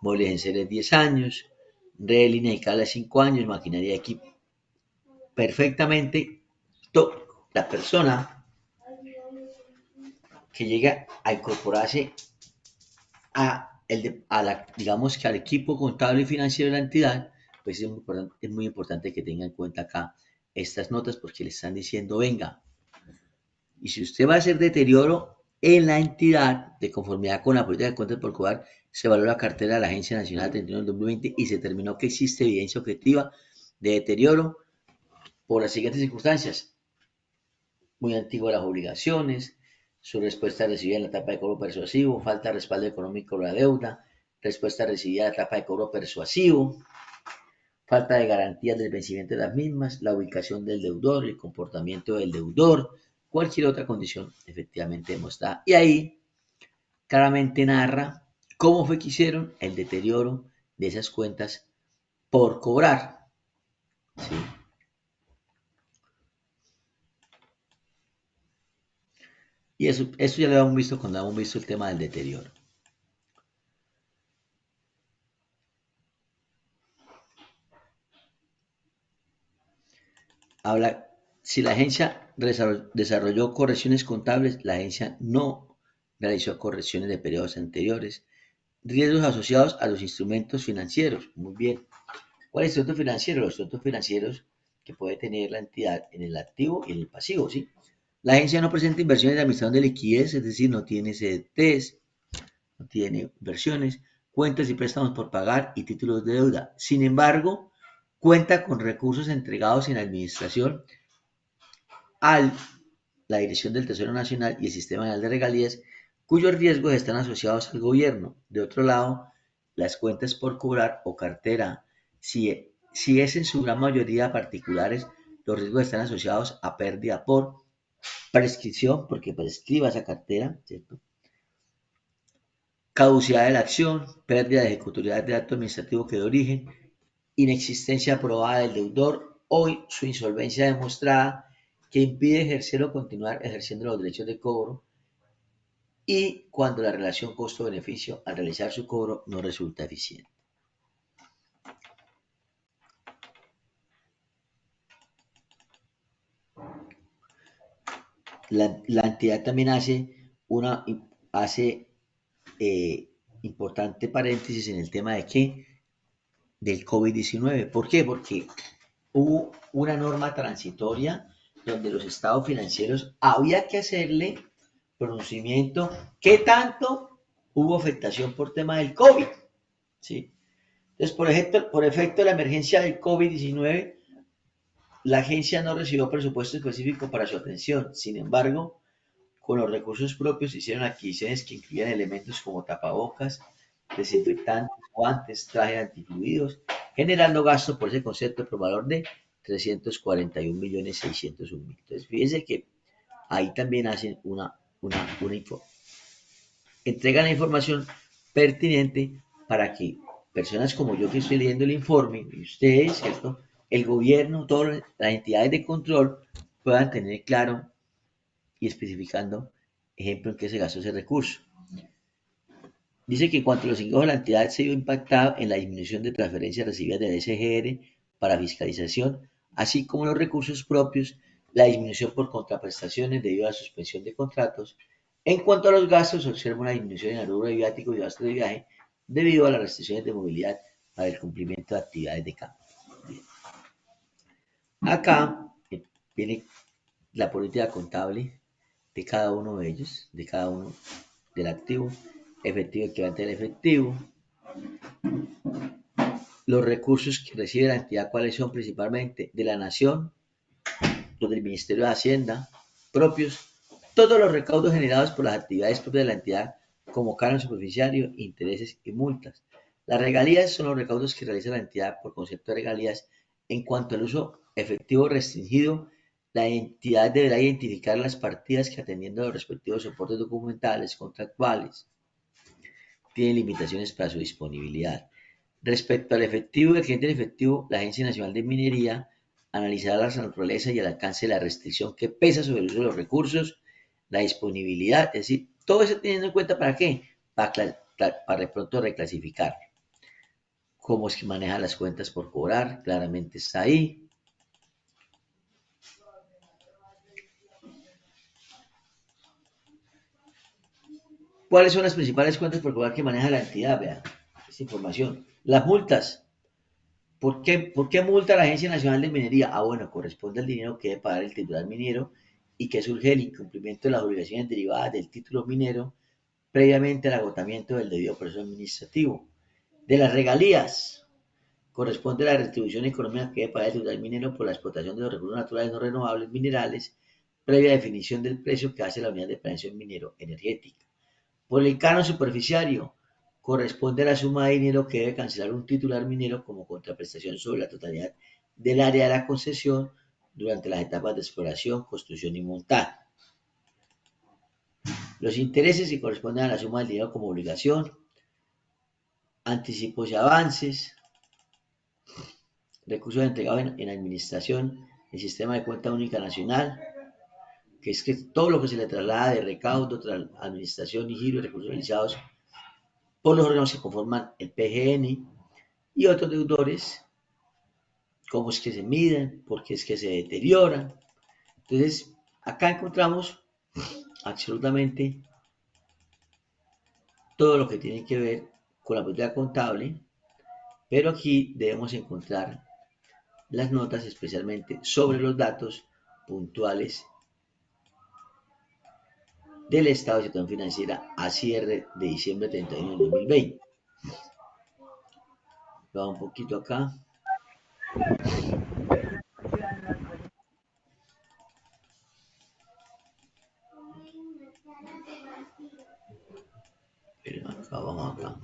muebles en serie 10 años, red de línea y cable 5 años, maquinaria de equipo. Perfectamente, la persona que llega a incorporarse digamos que al equipo contable y financiero de la entidad, pues es muy importante que tenga en cuenta acá estas notas porque le están diciendo, venga, y si usted va a hacer deterioro en la entidad de conformidad con la política de cuentas por cobrar, se valora la cartera de la Agencia Nacional 31 del 2020 y se determinó que existe evidencia objetiva de deterioro por las siguientes circunstancias. Muy antiguas las obligaciones, su respuesta recibida en la etapa de cobro persuasivo, falta de respaldo económico de la deuda, respuesta recibida en la etapa de cobro persuasivo, falta de garantías del vencimiento de las mismas, la ubicación del deudor, el comportamiento del deudor, cualquier otra condición efectivamente demostrada. Y ahí claramente narra cómo fue que hicieron el deterioro de esas cuentas por cobrar. ¿Sí? Y eso ya lo habíamos visto cuando habíamos visto el tema del deterioro. Habla, si la agencia desarrolló correcciones contables, la agencia no realizó correcciones de periodos anteriores. Riesgos asociados a los instrumentos financieros. Muy bien. ¿Cuáles instrumentos financieros? Los instrumentos financieros que puede tener la entidad en el activo y en el pasivo, ¿sí? La agencia no presenta inversiones de administración de liquidez, es decir, no tiene CDTs, no tiene inversiones, cuentas y préstamos por pagar y títulos de deuda. Sin embargo, cuenta con recursos entregados en administración a la Dirección del Tesoro Nacional y el Sistema Nacional de Regalías, cuyos riesgos están asociados al gobierno. De otro lado, las cuentas por cobrar o cartera, si es en su gran mayoría particulares, los riesgos están asociados a pérdida por prescripción, porque prescriba esa cartera, ¿cierto? Caducidad de la acción, pérdida de ejecutoriedad del acto administrativo que de origen, inexistencia probada del deudor o su insolvencia demostrada que impide ejercer o continuar ejerciendo los derechos de cobro y cuando la relación costo-beneficio al realizar su cobro no resulta eficiente. La entidad también hace importante paréntesis en el tema de qué, del COVID-19. ¿Por qué? Porque hubo una norma transitoria donde los estados financieros había que hacerle conocimiento qué tanto hubo afectación por tema del COVID. ¿Sí? Entonces, por efecto de la emergencia del COVID-19, la agencia no recibió presupuesto específico para su atención. Sin embargo, con los recursos propios hicieron adquisiciones que incluían elementos como tapabocas, desinfectantes, guantes, trajes antifluidos, generando gasto por ese concepto por valor de 341.601.000. Entonces, fíjense que ahí también hacen una info. entregan la información pertinente para que personas como yo que estoy leyendo el informe, y ustedes, ¿cierto? El gobierno, todas las entidades de control puedan tener claro y especificando, ejemplo, en qué se gastó ese recurso. Dice que en cuanto a los ingresos de la entidad se vio impactado en la disminución de transferencias recibidas del SGR para fiscalización, así como los recursos propios, la disminución por contraprestaciones debido a la suspensión de contratos. En cuanto a los gastos, se observa una disminución en el rubro de viáticos y gastos de viaje debido a las restricciones de movilidad para el cumplimiento de actividades de campo. Bien. Acá viene la política contable de cada uno de ellos, de cada uno del activo, efectivo equivalente al efectivo, los recursos que recibe la entidad, cuáles son principalmente de la nación, los del Ministerio de Hacienda, propios, todos los recaudos generados por las actividades propias de la entidad, como canon superficiario, intereses y multas. Las regalías son los recaudos que realiza la entidad por concepto de regalías. En cuanto al uso efectivo restringido, la entidad deberá identificar las partidas que, atendiendo a los respectivos soportes documentales contractuales, tienen limitaciones para su disponibilidad. Respecto al efectivo y al cliente del efectivo, la Agencia Nacional de Minería analizará la naturaleza y el alcance de la restricción que pesa sobre el uso de los recursos, la disponibilidad, es decir, todo eso teniendo en cuenta ¿para qué? Para de pronto reclasificar. Cómo es que maneja las cuentas por cobrar, claramente está ahí. ¿Cuáles son las principales cuentas por cobrar que maneja la entidad? Vean, esta información. Las multas. ¿Por qué multa la Agencia Nacional de Minería? Ah, bueno, corresponde al dinero que debe pagar el titular minero y que surge del incumplimiento de las obligaciones derivadas del título minero previamente al agotamiento del debido proceso administrativo. De las regalías, corresponde a la retribución económica que debe pagar el titular minero por la explotación de los recursos naturales no renovables minerales, previa definición del precio que hace la unidad de planeación minero energética. Por el canon superficiario, corresponde a la suma de dinero que debe cancelar un titular minero como contraprestación sobre la totalidad del área de la concesión durante las etapas de exploración, construcción y montaje. Los intereses que corresponden a la suma del dinero como obligación, anticipos y avances, recursos entregados en administración, el sistema de cuenta única nacional, que es que todo lo que se le traslada de recaudo, administración y giro de recursos realizados por los órganos que conforman el PGN y otros deudores, cómo es que se miden, por qué es que se deterioran. Entonces, acá encontramos absolutamente todo lo que tiene que ver con la política contable, pero aquí debemos encontrar las notas especialmente sobre los datos puntuales del estado de situación financiera a cierre de diciembre 31 de 2020. Vamos un poquito acá. Acá, vamos acá.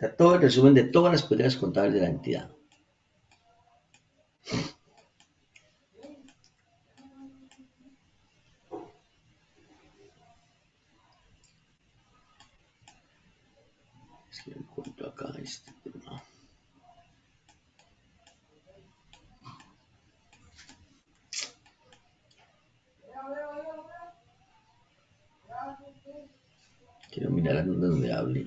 Está todo el resumen de todas las políticas contables de la entidad. Es que encuentro acá este tema. Quiero mirar donde hable.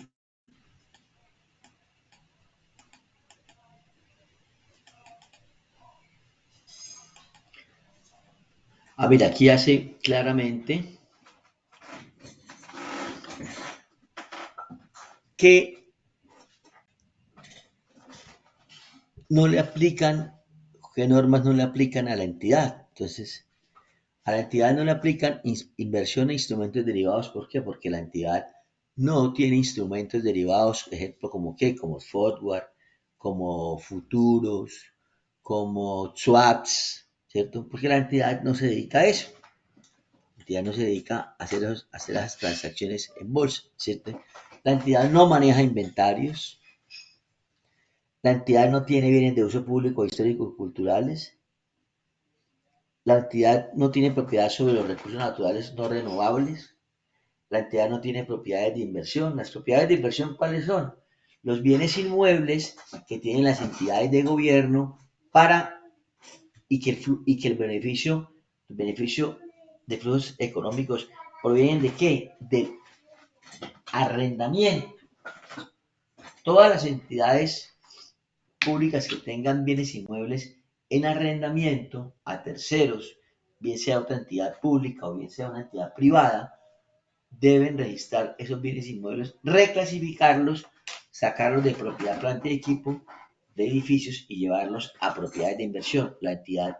A ver, aquí hace claramente que no le aplican, qué normas no le aplican a la entidad. Entonces, a la entidad no le aplican inversión e instrumentos derivados. ¿Por qué? Porque la entidad no tiene instrumentos derivados, ejemplo, como qué, como forward, como futuros, como swaps, ¿cierto? Porque la entidad no se dedica a eso. La entidad no se dedica a hacer las transacciones en bolsa, ¿cierto? La entidad no maneja inventarios. La entidad no tiene bienes de uso público, históricos y culturales. La entidad no tiene propiedad sobre los recursos naturales no renovables. La entidad no tiene propiedades de inversión. Las propiedades de inversión, ¿cuáles son? Los bienes inmuebles que tienen las entidades de gobierno para y que el beneficio de flujos económicos provienen de qué? De arrendamiento. Todas las entidades públicas que tengan bienes inmuebles en arrendamiento a terceros, bien sea otra entidad pública o bien sea una entidad privada, deben registrar esos bienes inmuebles, reclasificarlos, sacarlos de propiedad, planta y equipo de edificios y llevarlos a propiedades de inversión. La entidad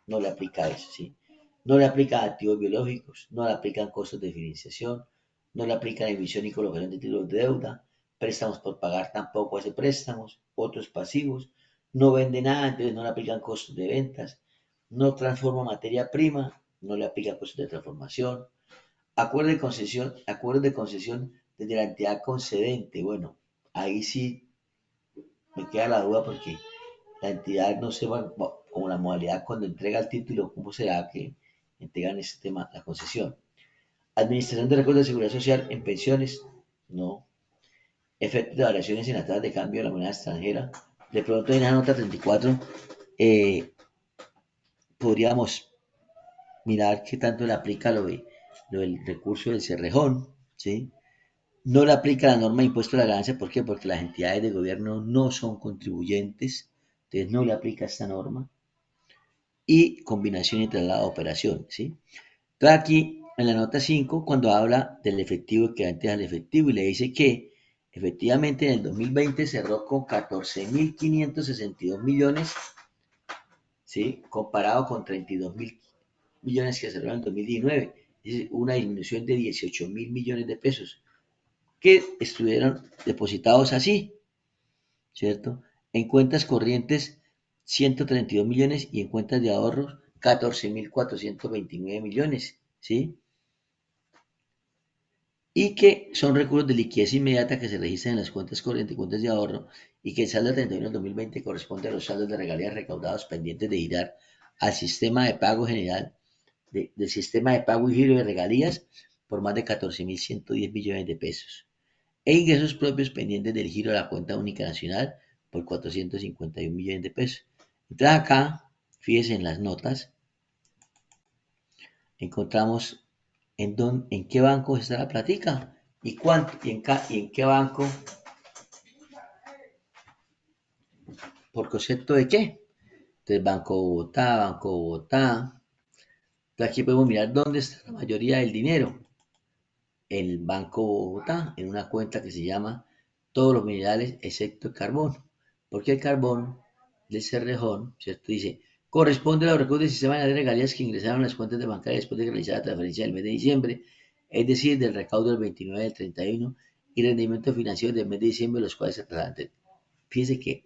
no le aplica eso, ¿sí? No le aplica activos biológicos, no le aplican costos de financiación, no le aplican emisión y colocación de títulos de deuda, préstamos por pagar tampoco hace préstamos, otros pasivos, no vende nada, entonces no le aplican costos de ventas, no transforma materia prima, no le aplica costos de transformación, acuerdos de concesión desde la entidad concedente. Bueno, ahí sí me queda la duda porque la entidad no se va, como la modalidad cuando entrega el título, ¿cómo será que entregan ese tema, la concesión? Administración de recursos de seguridad social en pensiones, no. Efectos de variaciones en la tasa de cambio de la moneda extranjera. De pronto en la nota 34 podríamos mirar qué tanto le aplica lo del recurso del Cerrejón, ¿sí? No le aplica la norma de impuesto a la ganancia, ¿por qué? Porque las entidades de gobierno no son contribuyentes, entonces no le aplica esta norma. Y combinación y traslado de operación, ¿sí? Entonces aquí en la nota 5, cuando habla del efectivo equivalente al efectivo y le dice que efectivamente en el 2020 cerró con 14.562 millones, ¿sí? Comparado con 32.000 millones que cerró en el 2019, es una disminución de 18.000 millones de pesos que estuvieron depositados así, ¿cierto? En cuentas corrientes 132 millones y en cuentas de ahorros 14.429 millones, ¿sí? Y que son recursos de liquidez inmediata que se registran en las cuentas corrientes y cuentas de ahorro y que el saldo del 31 del 2020 corresponde a los saldos de regalías recaudados pendientes de girar al sistema de pago general del sistema de pago y giro de regalías por más de 14.110 millones de pesos e ingresos propios pendientes del giro de la cuenta única nacional por 451 millones de pesos. Entonces acá, fíjense en las notas, encontramos en qué banco está la platica y cuánto y en qué banco, por concepto de qué. Entonces Banco Bogotá. Entonces aquí podemos mirar dónde está la mayoría del dinero. En el Banco Bogotá, en una cuenta que se llama todos los minerales excepto el carbón. Porque el carbón del Cerrejón, ¿cierto? Dice, corresponde a los recursos del sistema de regalías que ingresaron a las cuentas de bancarias después de realizar la transferencia del mes de diciembre, es decir, del recaudo del 29 del 31 y rendimiento financiero del mes de diciembre, los cuales se trasladan. Fíjense que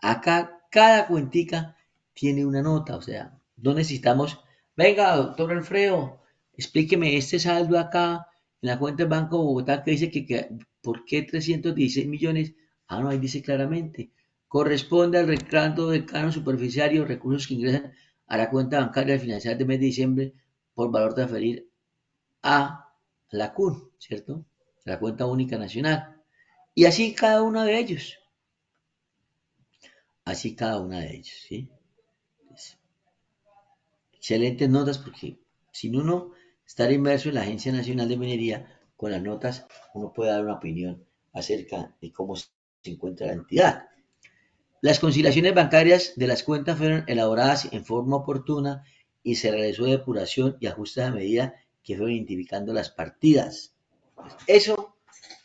acá cada cuentica tiene una nota, o sea, no necesitamos, venga, doctor Alfredo, explíqueme este saldo acá en la cuenta del Banco de Bogotá que dice ¿por qué 316 millones? Ah, no, ahí dice claramente, corresponde al reclamo del canon superficiario, recursos que ingresan a la cuenta bancaria al finalizar del mes de diciembre por valor transferir a la CUN, ¿cierto? La cuenta única nacional. Y así cada uno de ellos. Así cada una de ellos, ¿sí? Excelentes notas porque sin uno estar inmerso en la Agencia Nacional de Minería, con las notas uno puede dar una opinión acerca de cómo se encuentra la entidad. Las conciliaciones bancarias de las cuentas fueron elaboradas en forma oportuna y se realizó depuración y ajustes a medida que fueron identificando las partidas. Eso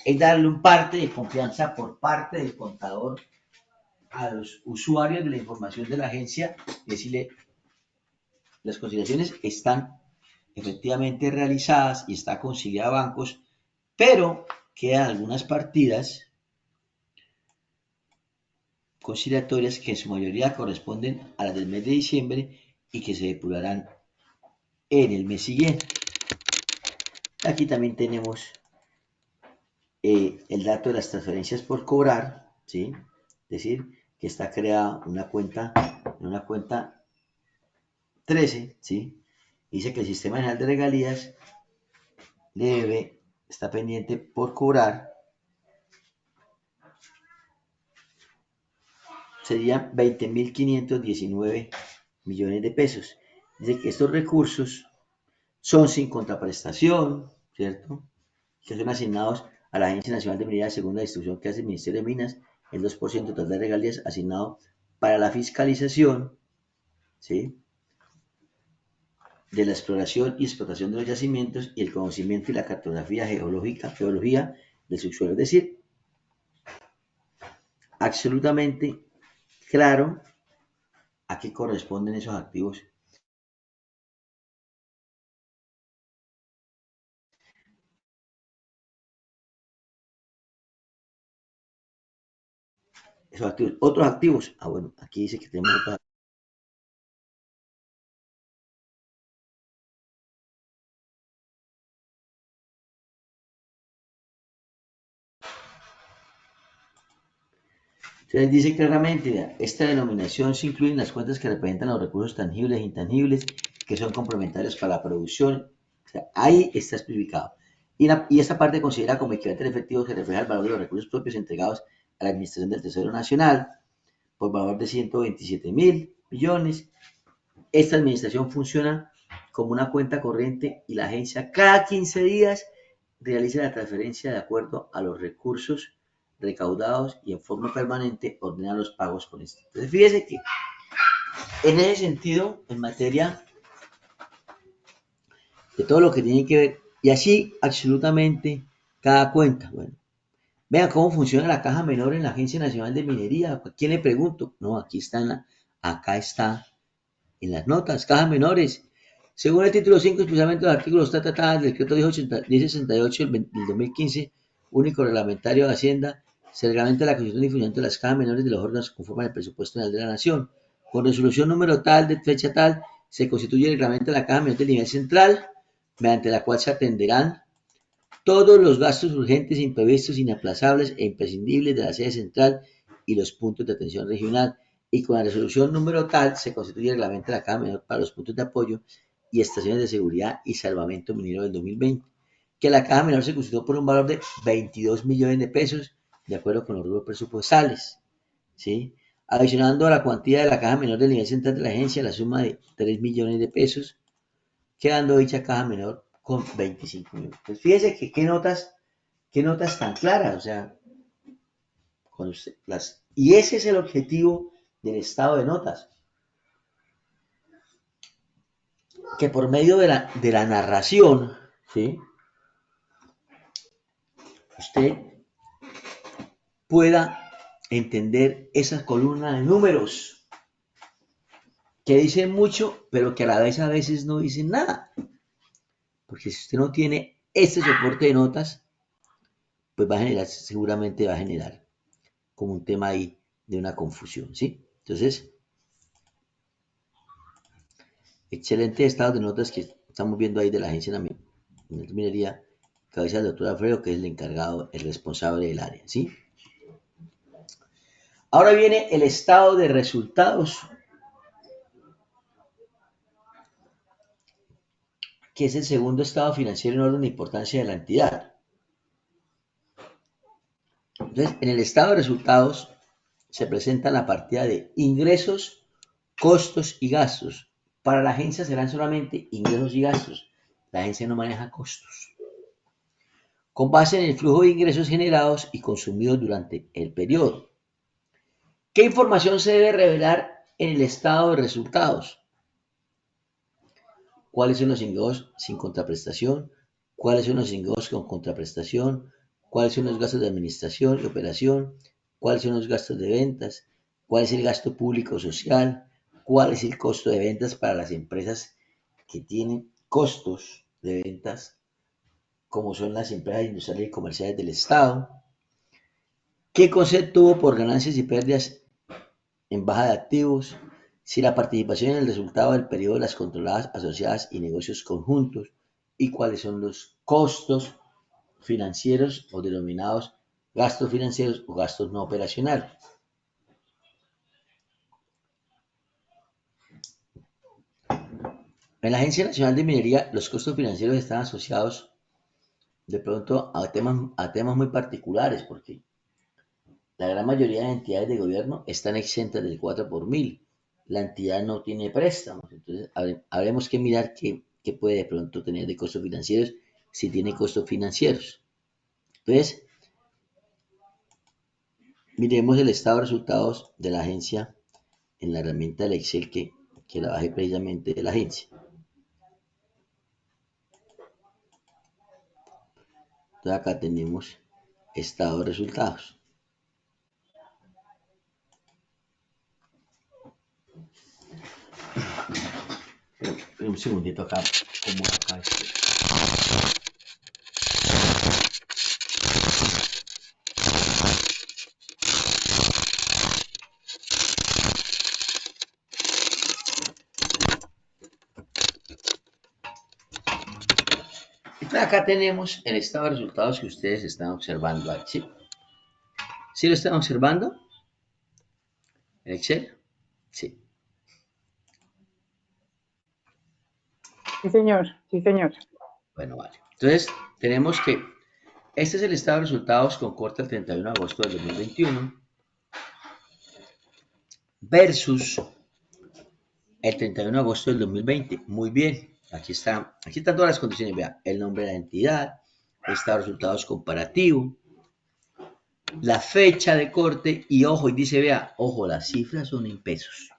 es darle un parte de confianza por parte del contador a los usuarios de la información de la agencia, decirle, las conciliaciones están efectivamente realizadas y está conciliada a bancos, pero quedan algunas partidas conciliatorias que en su mayoría corresponden a las del mes de diciembre y que se depurarán en el mes siguiente. Aquí también tenemos el dato de las transferencias por cobrar, ¿sí? Es decir, que está creada una cuenta 13, ¿sí? Dice que el Sistema General de Regalías está pendiente por cobrar, serían 20.519 millones de pesos. Dice que estos recursos son sin contraprestación, ¿cierto? Que son asignados a la Agencia Nacional de Minería según la instrucción que hace el Ministerio de Minas, el 2% total de regalías asignado para la fiscalización, ¿sí? De la exploración y explotación de los yacimientos y el conocimiento y la cartografía geología del subsuelo. Es decir, absolutamente claro a qué corresponden esos activos. Esos activos. Otros activos. Ah, bueno, aquí dice que tenemos otros activos. Entonces dice claramente, esta denominación se incluye en las cuentas que representan los recursos tangibles e intangibles que son complementarios para la producción. O sea, ahí está especificado. Y esta parte considera como equivalente al efectivo que refleja el valor de los recursos propios entregados a la Administración del Tesoro Nacional por valor de 127.000 millones. Esta administración funciona como una cuenta corriente y la agencia cada 15 días realiza la transferencia de acuerdo a los recursos recaudados y en forma permanente ordena los pagos con esto. Entonces, fíjese que en ese sentido, en materia de todo lo que tiene que ver, y así absolutamente cada cuenta, bueno, vean cómo funciona la caja menor en la Agencia Nacional de Minería. ¿A quién le pregunto? No, aquí está, acá está en las notas, cajas menores. Según el título 5, especialmente los artículos tratados del decreto 1068 del 2015, único reglamentario de Hacienda, se reglamenta la constitución y funcionamiento de las cajas menores de los órganos que conforman el presupuesto general de la Nación. Con resolución número tal, de fecha tal, se constituye el reglamento de la caja menor del nivel central, mediante la cual se atenderán todos los gastos urgentes, imprevistos, inaplazables e imprescindibles de la sede central y los puntos de atención regional. Y con la resolución número tal se constituye el reglamento de la Caja Menor para los puntos de apoyo y estaciones de seguridad y salvamento minero del 2020, que la Caja Menor se constituyó por un valor de 22 millones de pesos, de acuerdo con los rubros presupuestales, ¿sí? Adicionando a la cuantía de la Caja Menor del nivel central de la agencia la suma de 3 millones de pesos, quedando dicha Caja Menor con 25 millones. Pues fíjese que qué notas tan claras, o sea, con usted, y ese es el objetivo del estado de notas, que por medio de la narración, ¿sí? Usted pueda entender esa columna de números que dicen mucho, pero que a la vez a veces no dicen nada. Porque si usted no tiene este soporte de notas, pues va a generar, seguramente va a generar como un tema ahí de una confusión, ¿sí? Entonces, excelente estado de notas que estamos viendo ahí de la Agencia de Minería, cabeza del doctor Alfredo, que es el encargado, el responsable del área, ¿sí? Ahora viene el estado de resultados, que es el segundo estado financiero en orden de importancia de la entidad. Entonces, en el estado de resultados se presenta la partida de ingresos, costos y gastos. Para la agencia serán solamente ingresos y gastos. La agencia no maneja costos. Con base en el flujo de ingresos generados y consumidos durante el periodo. ¿Qué información se debe revelar en el estado de resultados? ¿Cuáles son los ingresos sin contraprestación? ¿Cuáles son los ingresos con contraprestación? ¿Cuáles son los gastos de administración y operación? ¿Cuáles son los gastos de ventas? ¿Cuál es el gasto público social? ¿Cuál es el costo de ventas para las empresas que tienen costos de ventas, como son las empresas industriales y comerciales del Estado? ¿Qué concepto hubo por ganancias y pérdidas en baja de activos? Si la participación en el resultado del periodo de las controladas, asociadas y negocios conjuntos, y cuáles son los costos financieros o denominados gastos financieros o gastos no operacionales. En la Agencia Nacional de Minería, los costos financieros están asociados de pronto a temas muy particulares, porque la gran mayoría de entidades de gobierno están exentas del 4 por mil. La entidad no tiene préstamos, entonces habremos que mirar qué puede de pronto tener de costos financieros si tiene costos financieros. Entonces, miremos el estado de resultados de la agencia en la herramienta del Excel que la bajé precisamente de la agencia. Entonces acá tenemos estado de resultados. Un segundito acá, como acá. Entonces acá tenemos el estado de resultados que ustedes están observando ahí, ¿sí? ¿Sí lo están observando? ¿En Excel? Sí. Sí, señor. Sí, señor. Bueno, vale. Entonces, tenemos que este es el estado de resultados con corte el 31 de agosto del 2021 versus el 31 de agosto del 2020. Muy bien. Aquí están todas las condiciones. Vea, el nombre de la entidad, el estado de resultados comparativo, la fecha de corte y ojo, y dice, vea, ojo, las cifras son en pesos.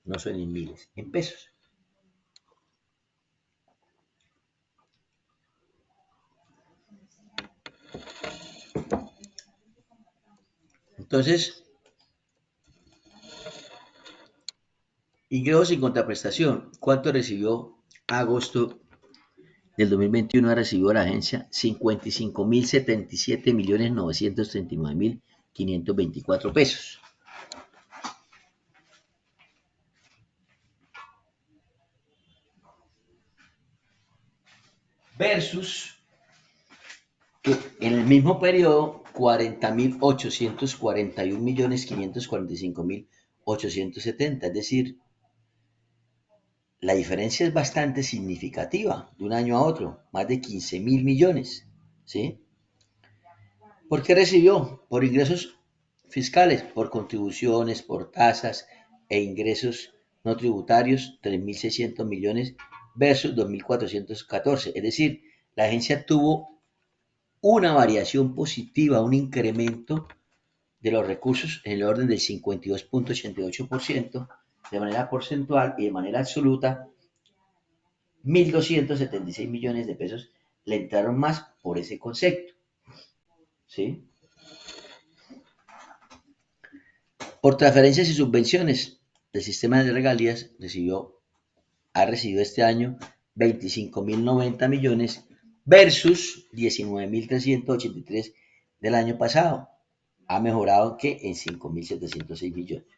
No son en miles, en pesos. Entonces, ingresos sin contraprestación. ¿Cuánto recibió agosto del 2021? Ha recibido la agencia 55.077.939.524 pesos. Versus que en el mismo periodo 40.841.545.870, es decir, la diferencia es bastante significativa de un año a otro, más de 15.000 millones, ¿sí? ¿Por qué recibió? Por ingresos fiscales, por contribuciones, por tasas e ingresos no tributarios, 3.600 millones versus 2.414, es decir, la agencia tuvo una variación positiva, un incremento de los recursos en el orden del 52.88% de manera porcentual y de manera absoluta, 1.276 millones de pesos le entraron más por ese concepto. ¿Sí? Por transferencias y subvenciones, el sistema de regalías ha recibido este año 25.090 millones versus 19.383 del año pasado. Ha mejorado que en 5.706 millones.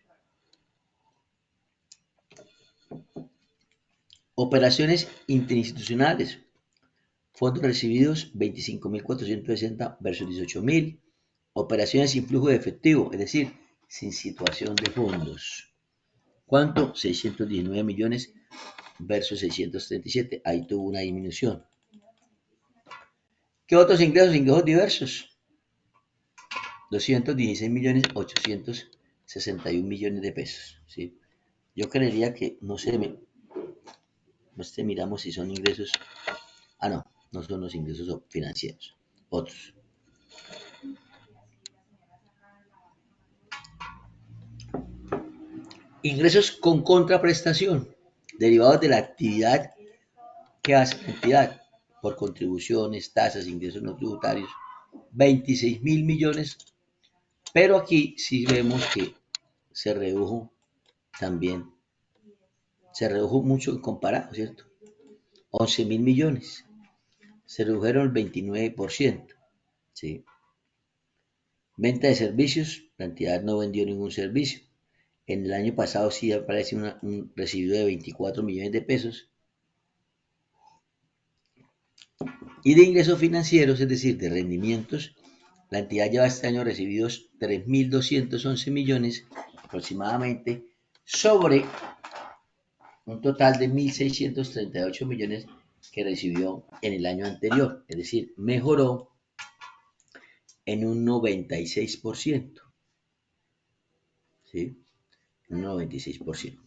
Operaciones interinstitucionales. Fondos recibidos 25.460 versus 18.000. Operaciones sin flujo de efectivo, es decir, sin situación de fondos. ¿Cuánto? 619 millones versus 637. Ahí tuvo una disminución. ¿Qué otros ingresos? Ingresos diversos. 216 millones 861 millones de pesos. ¿Sí? Yo creería que miramos si son ingresos. Ah, no, no son los ingresos financieros. Otros. Ingresos con contraprestación, derivados de la actividad que hace la entidad por contribuciones, tasas, ingresos no tributarios, 26.000 millones, pero aquí sí vemos que se redujo también, se redujo mucho en comparado, ¿cierto? 11.000 millones, se redujeron el 29%, ¿sí? Venta de servicios, la entidad no vendió ningún servicio. En el año pasado sí aparece un recibido de 24 millones de pesos. Y de ingresos financieros, es decir, de rendimientos, la entidad lleva este año recibidos 3.211 millones aproximadamente sobre un total de 1.638 millones que recibió en el año anterior, es decir, mejoró en un 96%, ¿sí? Un 96%.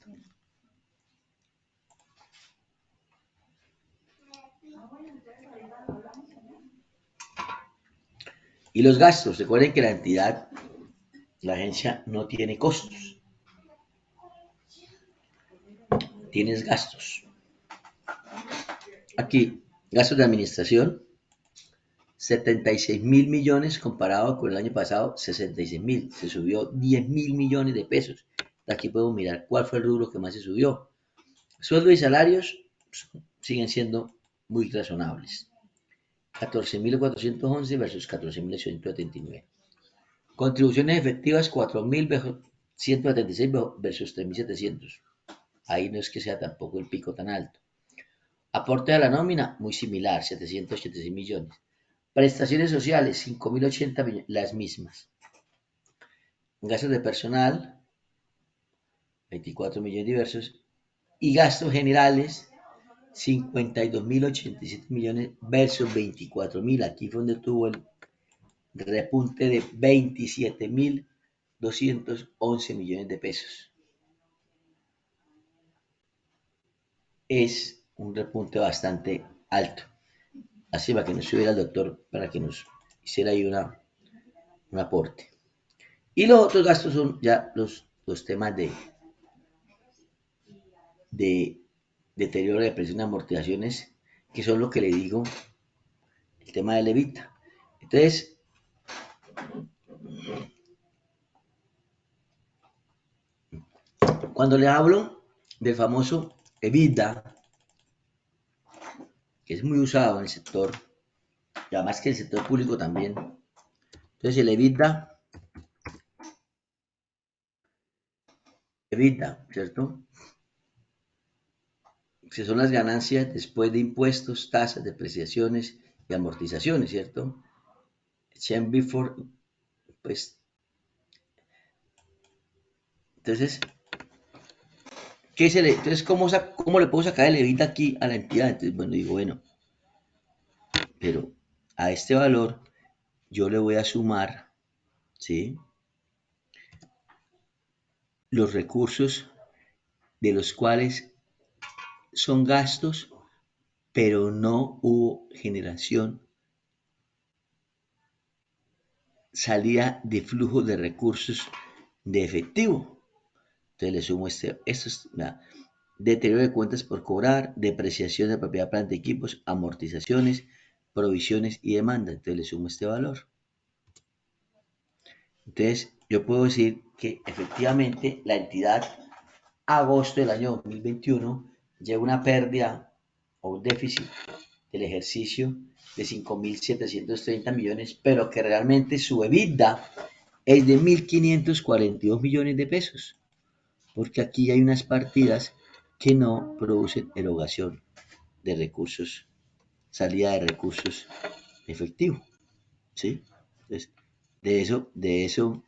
Y los gastos, recuerden que la entidad, la agencia no tiene costos, tienes gastos. Aquí, gastos de administración, 76.000 millones comparado con el año pasado, 66.000. Se subió 10.000 millones de pesos. Aquí podemos mirar cuál fue el rubro que más se subió. Sueldos y salarios siguen siendo muy razonables. 14.411 versus 14.879. Contribuciones efectivas 4.176 versus 3.700. Ahí no es que sea tampoco el pico tan alto. Aporte a la nómina, muy similar, 786 millones. Prestaciones sociales, 5.080 millones, las mismas. Gastos de personal, 24 millones diversos. Y gastos generales, 52.087 millones versus 24.000. Aquí fue donde tuvo el repunte de 27.211 millones de pesos. Es un repunte bastante alto. Así para que nos subiera el doctor, para que nos hiciera ahí un aporte. Y los otros gastos son ya los temas de deterioro de presión y amortizaciones, que son lo que le digo, el tema del EBITDA. Entonces, cuando le hablo del famoso EBITDA, que es muy usado en el sector, y además que en el sector público también, entonces el EBITDA, ¿cierto? Que son las ganancias después de impuestos, tasas, depreciaciones y amortizaciones, ¿cierto? Change before, pues, entonces, entonces ¿cómo le puedo sacar el EBITDA aquí a la entidad? Entonces, bueno, digo, bueno, pero a este valor yo le voy a sumar, ¿sí? Los recursos de los cuales son gastos, pero no hubo generación, salida de flujo de recursos de efectivo. Entonces le sumo esto es deterioro de cuentas por cobrar, depreciación de propiedad, planta, equipos, amortizaciones, provisiones y demanda. Entonces le sumo este valor. Entonces yo puedo decir que efectivamente la entidad agosto del año 2021 lleva una pérdida o un déficit del ejercicio de 5.730 millones, pero que realmente su EBITDA es de 1.542 millones de pesos, porque aquí hay unas partidas que no producen erogación de recursos, salida de recursos efectivo, ¿sí? Entonces, de eso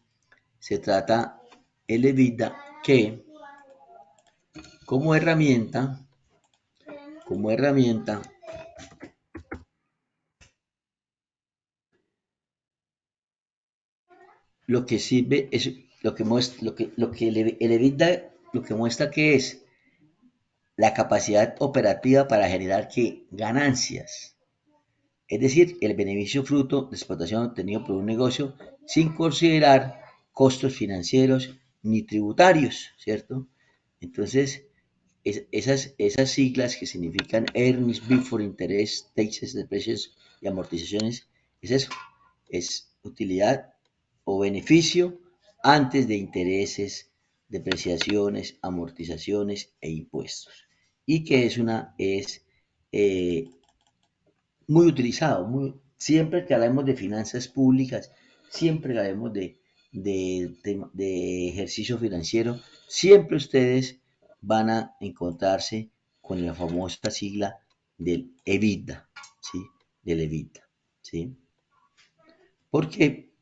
se trata el EBITDA, que como herramienta, lo que sirve es lo que muestra, lo que el EBITDA lo que muestra que es la capacidad operativa para generar ¿qué? Ganancias. Es decir, el beneficio fruto de explotación obtenido por un negocio sin considerar costos financieros ni tributarios, ¿cierto? Entonces, esas siglas que significan Earnings Before Interest, Taxes, Depreciations y Amortizaciones, es eso, es utilidad o beneficio antes de intereses, depreciaciones, amortizaciones e impuestos. Y que es muy utilizado, siempre que hablemos de finanzas públicas, siempre que hablemos de ejercicio financiero, siempre ustedes van a encontrarse con la famosa sigla del EBITDA, ¿sí? del EBITDA, ¿sí? Porque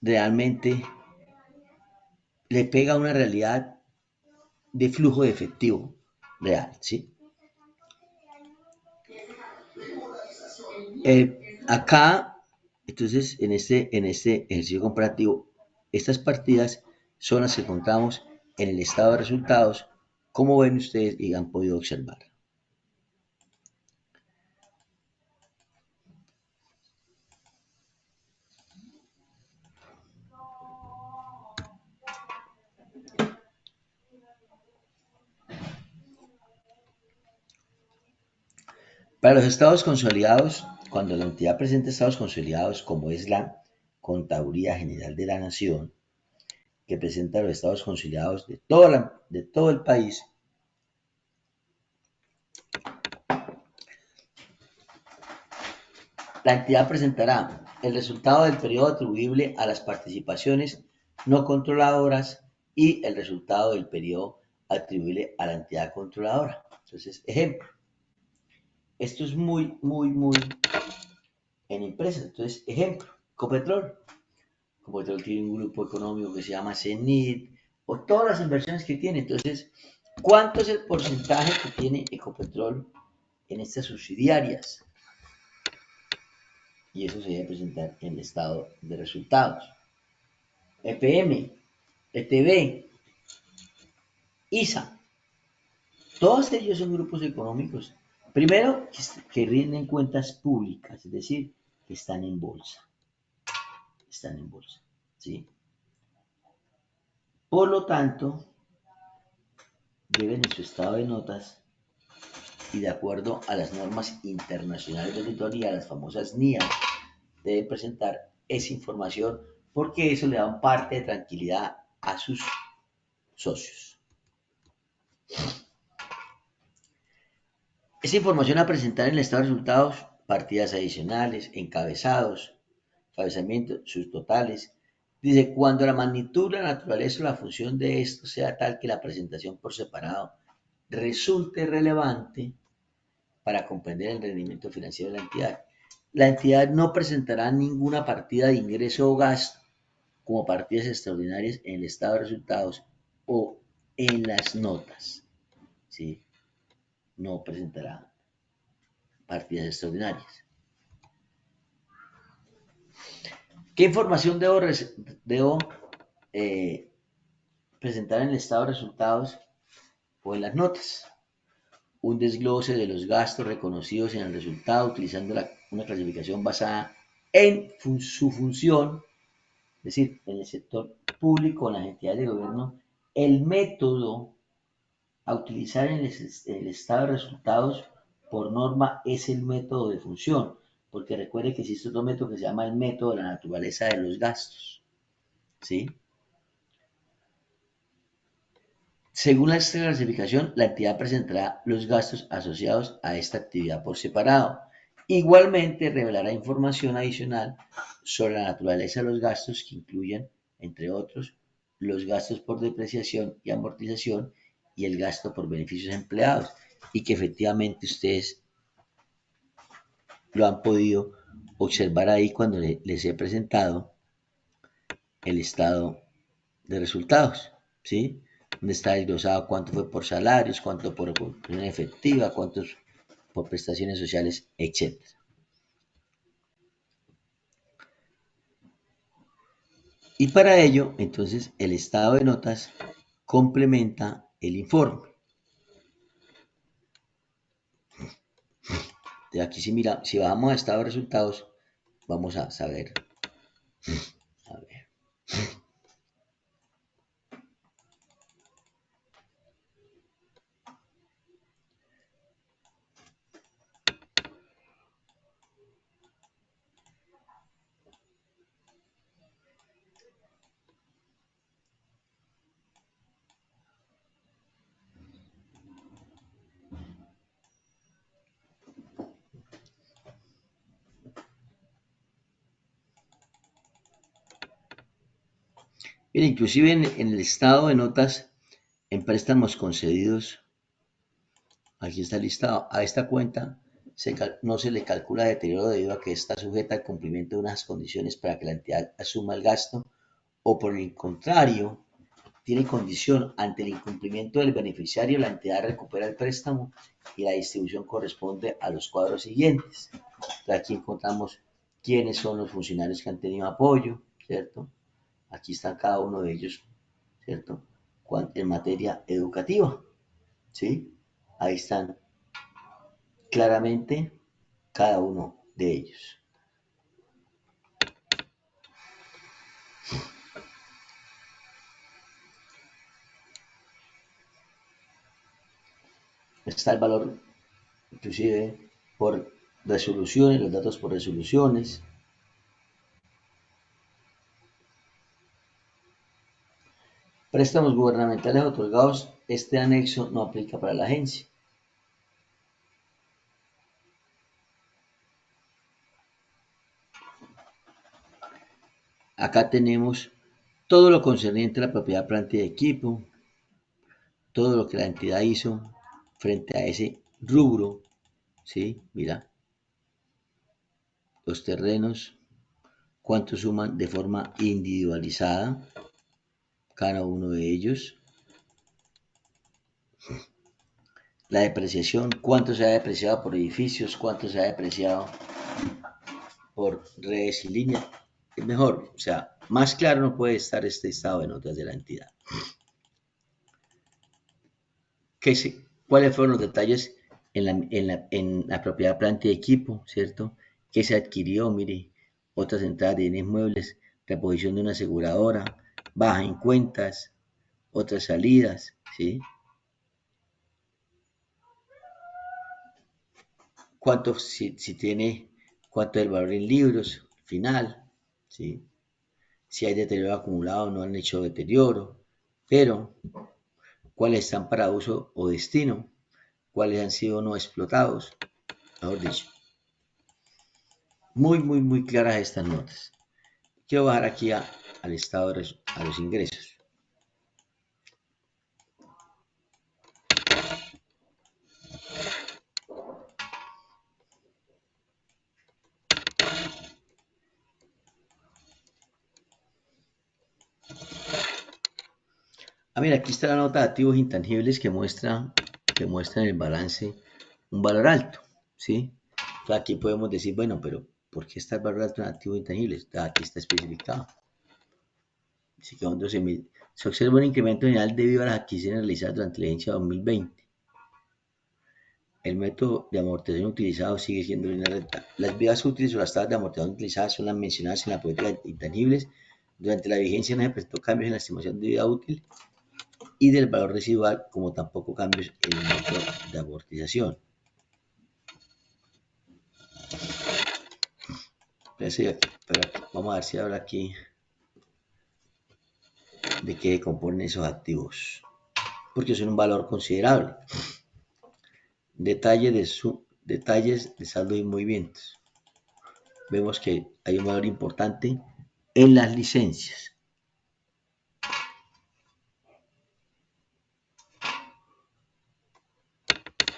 realmente le pega a una realidad de flujo de efectivo real, ¿sí? Acá, entonces, en este ejercicio comparativo, estas partidas son las que encontramos en el estado de resultados, como ven ustedes y han podido observar. Para los estados consolidados, cuando la entidad presenta estados consolidados, como es la Contaduría General de la Nación, que presenta los estados consolidados de todo el país, la entidad presentará el resultado del periodo atribuible a las participaciones no controladoras y el resultado del periodo atribuible a la entidad controladora. Entonces, ejemplo, esto es muy en empresas. Entonces, ejemplo, Ecopetrol. Ecopetrol tiene un grupo económico que se llama CENIT, o todas las inversiones que tiene. Entonces, ¿cuánto es el porcentaje que tiene Ecopetrol en estas subsidiarias? Y eso se debe presentar en el estado de resultados. EPM, ETB, ISA, todos ellos son grupos económicos, primero, que rinden cuentas públicas, es decir, que están en bolsa, ¿sí? Por lo tanto, deben en su estado de notas y de acuerdo a las normas internacionales de auditoría, las famosas NIA, deben presentar esa información porque eso le da un parte de tranquilidad a sus socios. Esa información a presentar en el estado de resultados, partidas adicionales, encabezamientos, sus totales. Dice, cuando la magnitud, la naturaleza o la función de esto sea tal que la presentación por separado resulte relevante para comprender el rendimiento financiero de la entidad no presentará ninguna partida de ingreso o gasto como partidas extraordinarias en el estado de resultados o en las notas, ¿sí? No presentará partidas extraordinarias. ¿Qué información debo presentar en el estado de resultados o en las notas? Un desglose de los gastos reconocidos en el resultado utilizando una clasificación basada en su función, es decir, en el sector público, en las entidades de gobierno, el método a utilizar en el estado de resultados por norma es el método de función, porque recuerde que existe otro método que se llama el método de la naturaleza de los gastos, ¿sí? Según esta clasificación, la entidad presentará los gastos asociados a esta actividad por separado. Igualmente, revelará información adicional sobre la naturaleza de los gastos que incluyen, entre otros, los gastos por depreciación y amortización y el gasto por beneficios empleados, y que efectivamente ustedes lo han podido observar ahí cuando les he presentado el estado de resultados, ¿sí? Donde está desglosado cuánto fue por salarios, cuánto por ocupación efectiva, cuántos por prestaciones sociales, etc. Y para ello, entonces, el estado de notas complementa el informe. De aquí si bajamos a estado de resultados, vamos a saber. A ver. Mira, inclusive en el estado de notas, en préstamos concedidos, aquí está listado, a esta cuenta no se le calcula deterioro debido a que está sujeta al cumplimiento de unas condiciones para que la entidad asuma el gasto, o por el contrario, tiene condición ante el incumplimiento del beneficiario, la entidad recupera el préstamo y la distribución corresponde a los cuadros siguientes. Entonces, aquí encontramos quiénes son los funcionarios que han tenido apoyo, ¿cierto? Aquí están cada uno de ellos, ¿cierto? En materia educativa, ¿sí? Ahí están claramente cada uno de ellos. Está el valor, inclusive, por resoluciones, los datos por resoluciones. Préstamos gubernamentales otorgados, este anexo no aplica para la agencia. Acá tenemos todo lo concerniente a la propiedad, planta y equipo, todo lo que la entidad hizo frente a ese rubro, ¿sí? Mira, los terrenos, cuánto suman de forma individualizada cada uno de ellos, la depreciación, cuánto se ha depreciado por edificios, cuánto se ha depreciado por redes y líneas. Es mejor, o sea, más claro no puede estar este estado de notas de la entidad. ¿Cuáles fueron los detalles en la propiedad, planta y equipo, ¿cierto? ¿Qué se adquirió? Mire, otras entradas de bienes muebles, reposición de una aseguradora, baja en cuentas, otras salidas, ¿sí? ¿Cuánto, si tiene, cuánto es el valor en libros, final, ¿sí? Si hay deterioro acumulado, no han hecho deterioro, pero cuáles están para uso o destino, cuáles han sido no explotados, mejor dicho. Muy claras estas notas. Quiero bajar aquí al estado a los ingresos. Mira, aquí está la nota de activos intangibles que muestra en el balance un valor alto, ¿sí? Entonces aquí podemos decir, bueno, pero ¿por qué está el valor alto en activos intangibles? Aquí está especificado. Así que se observa un incremento general debido a las adquisiciones realizadas durante la vigencia 2020. El método de amortización utilizado sigue siendo línea recta. Las vidas útiles o las tablas de amortización utilizadas son las mencionadas en la política de intangibles. Durante la vigencia no se presentó cambios en la estimación de vida útil y del valor residual, como tampoco cambios en el método de amortización. Pero vamos a ver si habla aquí de qué componen esos activos, porque son un valor considerable. Detalles de saldo y movimientos. Vemos que hay un valor importante en las licencias.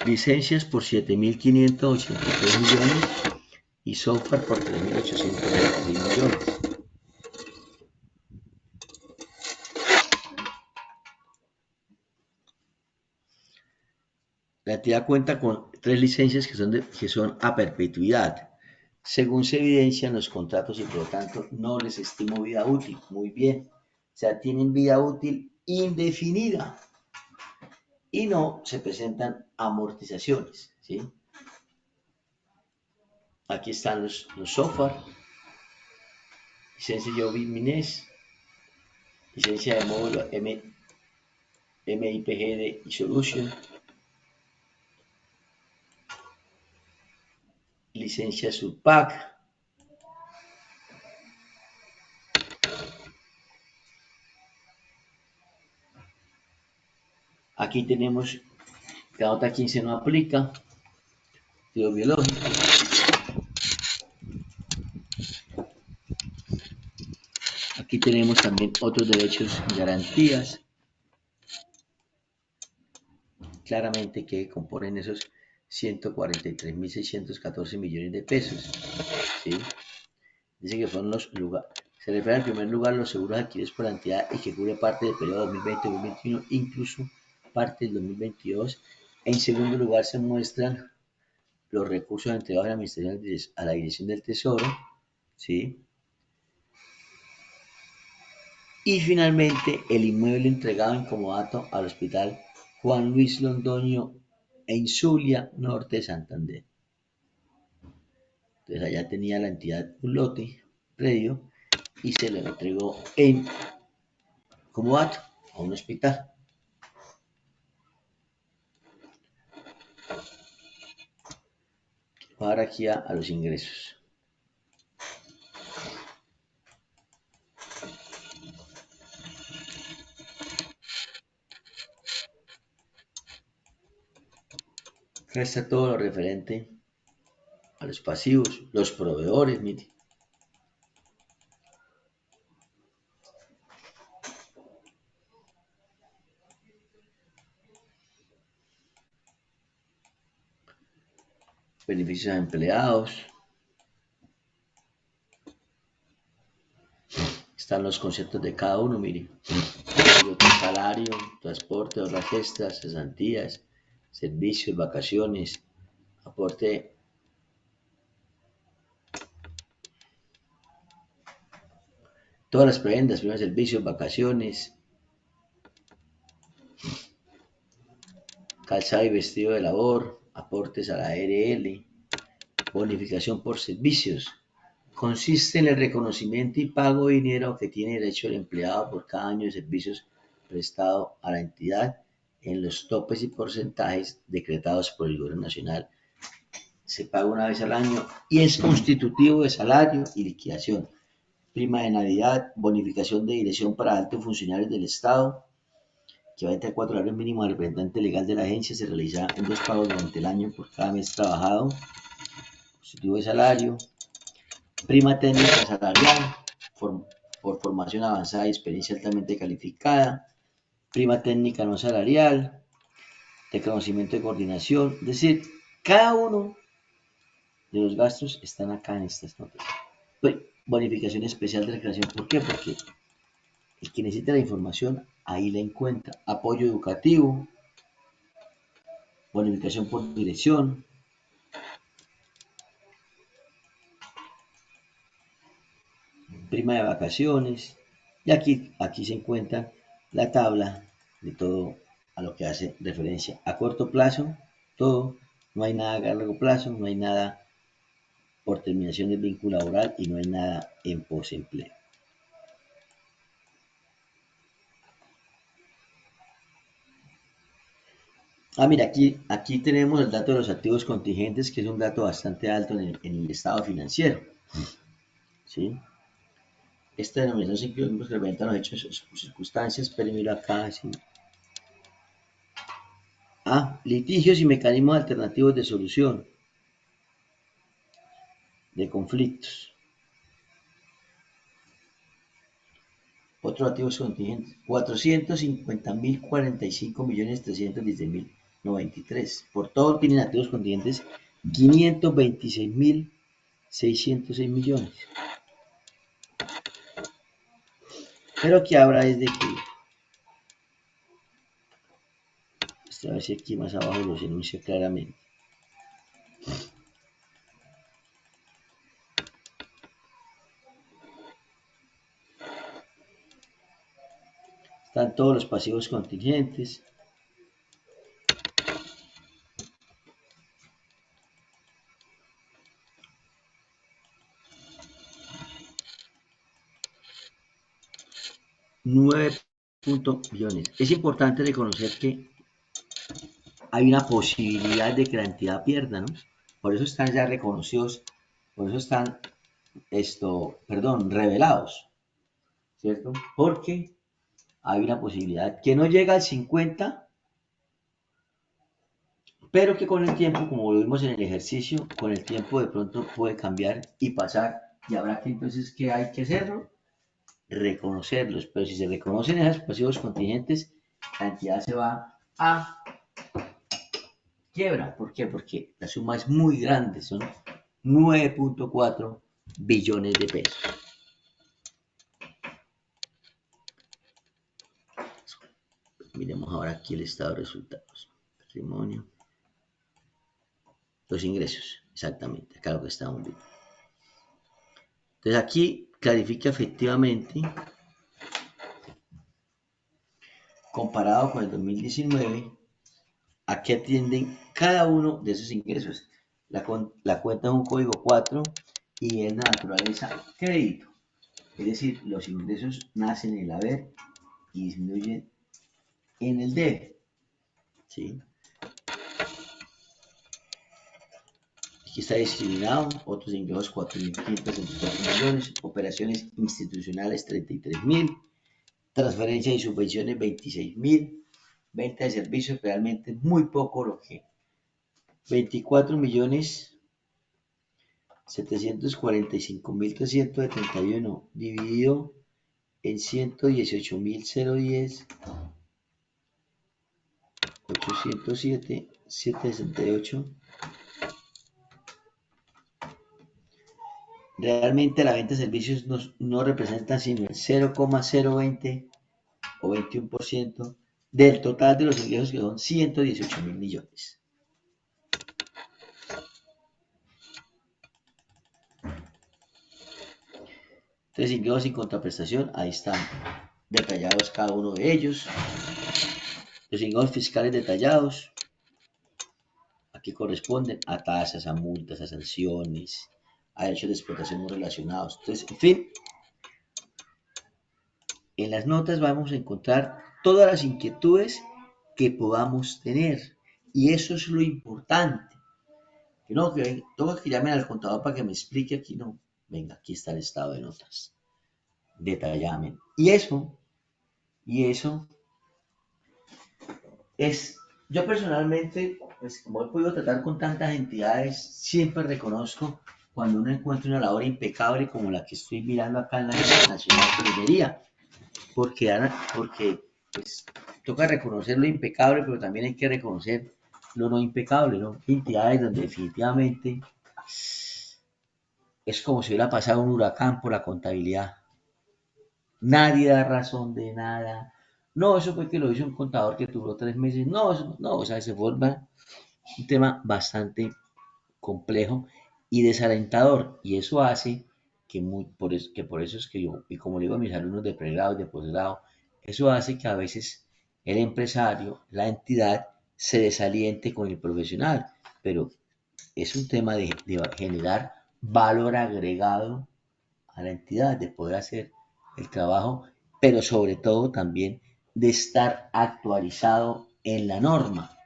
Licencias por 7.583 millones y software por 3.826 millones. La entidad cuenta con 3 licencias que son a perpetuidad, según se evidencia en los contratos, y por lo tanto no les estimo vida útil. Muy bien, o sea, tienen vida útil indefinida y no se presentan amortizaciones, ¿sí? Aquí están los software, licencia Yobi Mines, licencia de módulo MIPG y Solution, licencia Subpack, aquí tenemos la nota 15 no aplica, fluido biológico. Aquí tenemos también otros derechos y garantías, claramente que componen esos 143.614 millones de pesos. ¿Sí? Dice que fueron los lugares. Se refiere en primer lugar los seguros adquiridos por la entidad y que cubre parte del periodo 2020-2021, incluso parte del 2022. En segundo lugar se muestran los recursos entregados a la Administración a la Dirección del Tesoro, ¿sí? Y finalmente el inmueble entregado en comodato al Hospital Juan Luis Londoño en Zulia, norte de Santander. Entonces allá tenía la entidad un lote, predio, y se le entregó en comodato a un hospital. Ahora aquí a los ingresos. Acá está todo lo referente a los pasivos, los proveedores, mire. Beneficios a empleados. Están los conceptos de cada uno, mire. Salario, transporte, horas extras, cesantías, servicios, vacaciones, aporte. Todas las prebendas, primeros servicios, vacaciones, calzado y vestido de labor, aportes a la ARL, bonificación por servicios. Consiste en el reconocimiento y pago de dinero que tiene derecho el empleado por cada año de servicios prestado a la entidad en los topes y porcentajes decretados por el Gobierno Nacional. Se paga una vez al año y es constitutivo de salario y liquidación. Prima de Navidad, bonificación de dirección para altos funcionarios del Estado, equivalente a 4 salarios mínimos al representante legal de la agencia, se realiza en 2 pagos durante el año por cada mes trabajado. Constitutivo de salario. Prima técnica salarial por formación avanzada y experiencia altamente calificada. Prima técnica no salarial. Reconocimiento de coordinación. Es decir, cada uno de los gastos están acá en estas notas. Bonificación especial de recreación. ¿Por qué? Porque el que necesita la información ahí la encuentra. Apoyo educativo. Bonificación por dirección. Prima de vacaciones. Y aquí se encuentra la tabla de todo a lo que hace referencia. A corto plazo, todo. No hay nada a largo plazo, no hay nada por terminación del vínculo laboral y no hay nada en posempleo. Mira, aquí tenemos el dato de los activos contingentes, que es un dato bastante alto en el estado financiero. ¿Sí? Esta denominación se incluye que representan los hechos o circunstancias, pero mira acá, ¿sí? Litigios y mecanismos alternativos de solución de conflictos. Otros activos contingentes, 450.045.310.093. Por todo tienen activos contingentes 526.606 millones. Pero aquí habla es de que, a ver si aquí más abajo los enuncia claramente. Están todos los pasivos contingentes. $9 billones. Es importante reconocer que hay una posibilidad de que la entidad pierda, ¿no? Por eso están ya reconocidos, por eso están revelados, ¿cierto? Porque hay una posibilidad que no llega al 50, pero que con el tiempo, como lo vimos en el ejercicio, con el tiempo de pronto puede cambiar y pasar, y habrá que entonces, ¿qué hay que hacerlo? Reconocerlos, pero si se reconocen esos pasivos contingentes, la entidad se va a quiebra. ¿Por qué? Porque la suma es muy grande, son 9.4 billones de pesos. Miremos ahora aquí el estado de resultados. Patrimonio. Los ingresos, exactamente, acá lo que estamos viendo. Entonces aquí clarifica efectivamente, comparado con el 2019, a qué atienden cada uno de esos ingresos. La cuenta es un código 4 y es de naturaleza crédito. Es decir, los ingresos nacen en el haber y disminuyen en el debe. ¿Sí? Aquí está discriminado, otros ingresos 4.564 millones, operaciones institucionales 33.000, transferencias y subvenciones 26.000, venta de servicios realmente muy poco lo que 24.745.371 dividido en 118.010 807 768. Realmente la venta de servicios no representa sino el 0,020 o 21% del total de los ingresos, que son 118.000 millones. Tres ingresos sin contraprestación, ahí están detallados cada uno de ellos. Los ingresos fiscales detallados, aquí corresponden a tasas, a multas, a sanciones, a hechos de explotación no relacionados. Entonces, en fin, en las notas vamos a encontrar todas las inquietudes que podamos tener. Y eso es lo importante. Que no, que tengo que llamen al contador para que me explique aquí, no. Venga, aquí está el estado de notas, detalladamente. Y eso es, yo personalmente, pues como he podido tratar con tantas entidades, siempre reconozco cuando uno encuentra una labor impecable como la que estoy mirando acá en la Nacional de Minería, porque pues, toca reconocer lo impecable, pero también hay que reconocer lo no impecable, ¿no? Entidades donde definitivamente es como si hubiera pasado un huracán por la contabilidad. Nadie da razón de nada. No, eso fue que lo hizo un contador que duró 3 meses. No, eso, no, o sea, se forma un tema bastante complejo y desalentador. Y eso hace que por eso es que yo, y como le digo a mis alumnos de pregrado y de posgrado, eso hace que a veces el empresario, la entidad, se desaliente con el profesional. Pero es un tema de generar valor agregado a la entidad, de poder hacer el trabajo, pero sobre todo también de estar actualizado en la norma,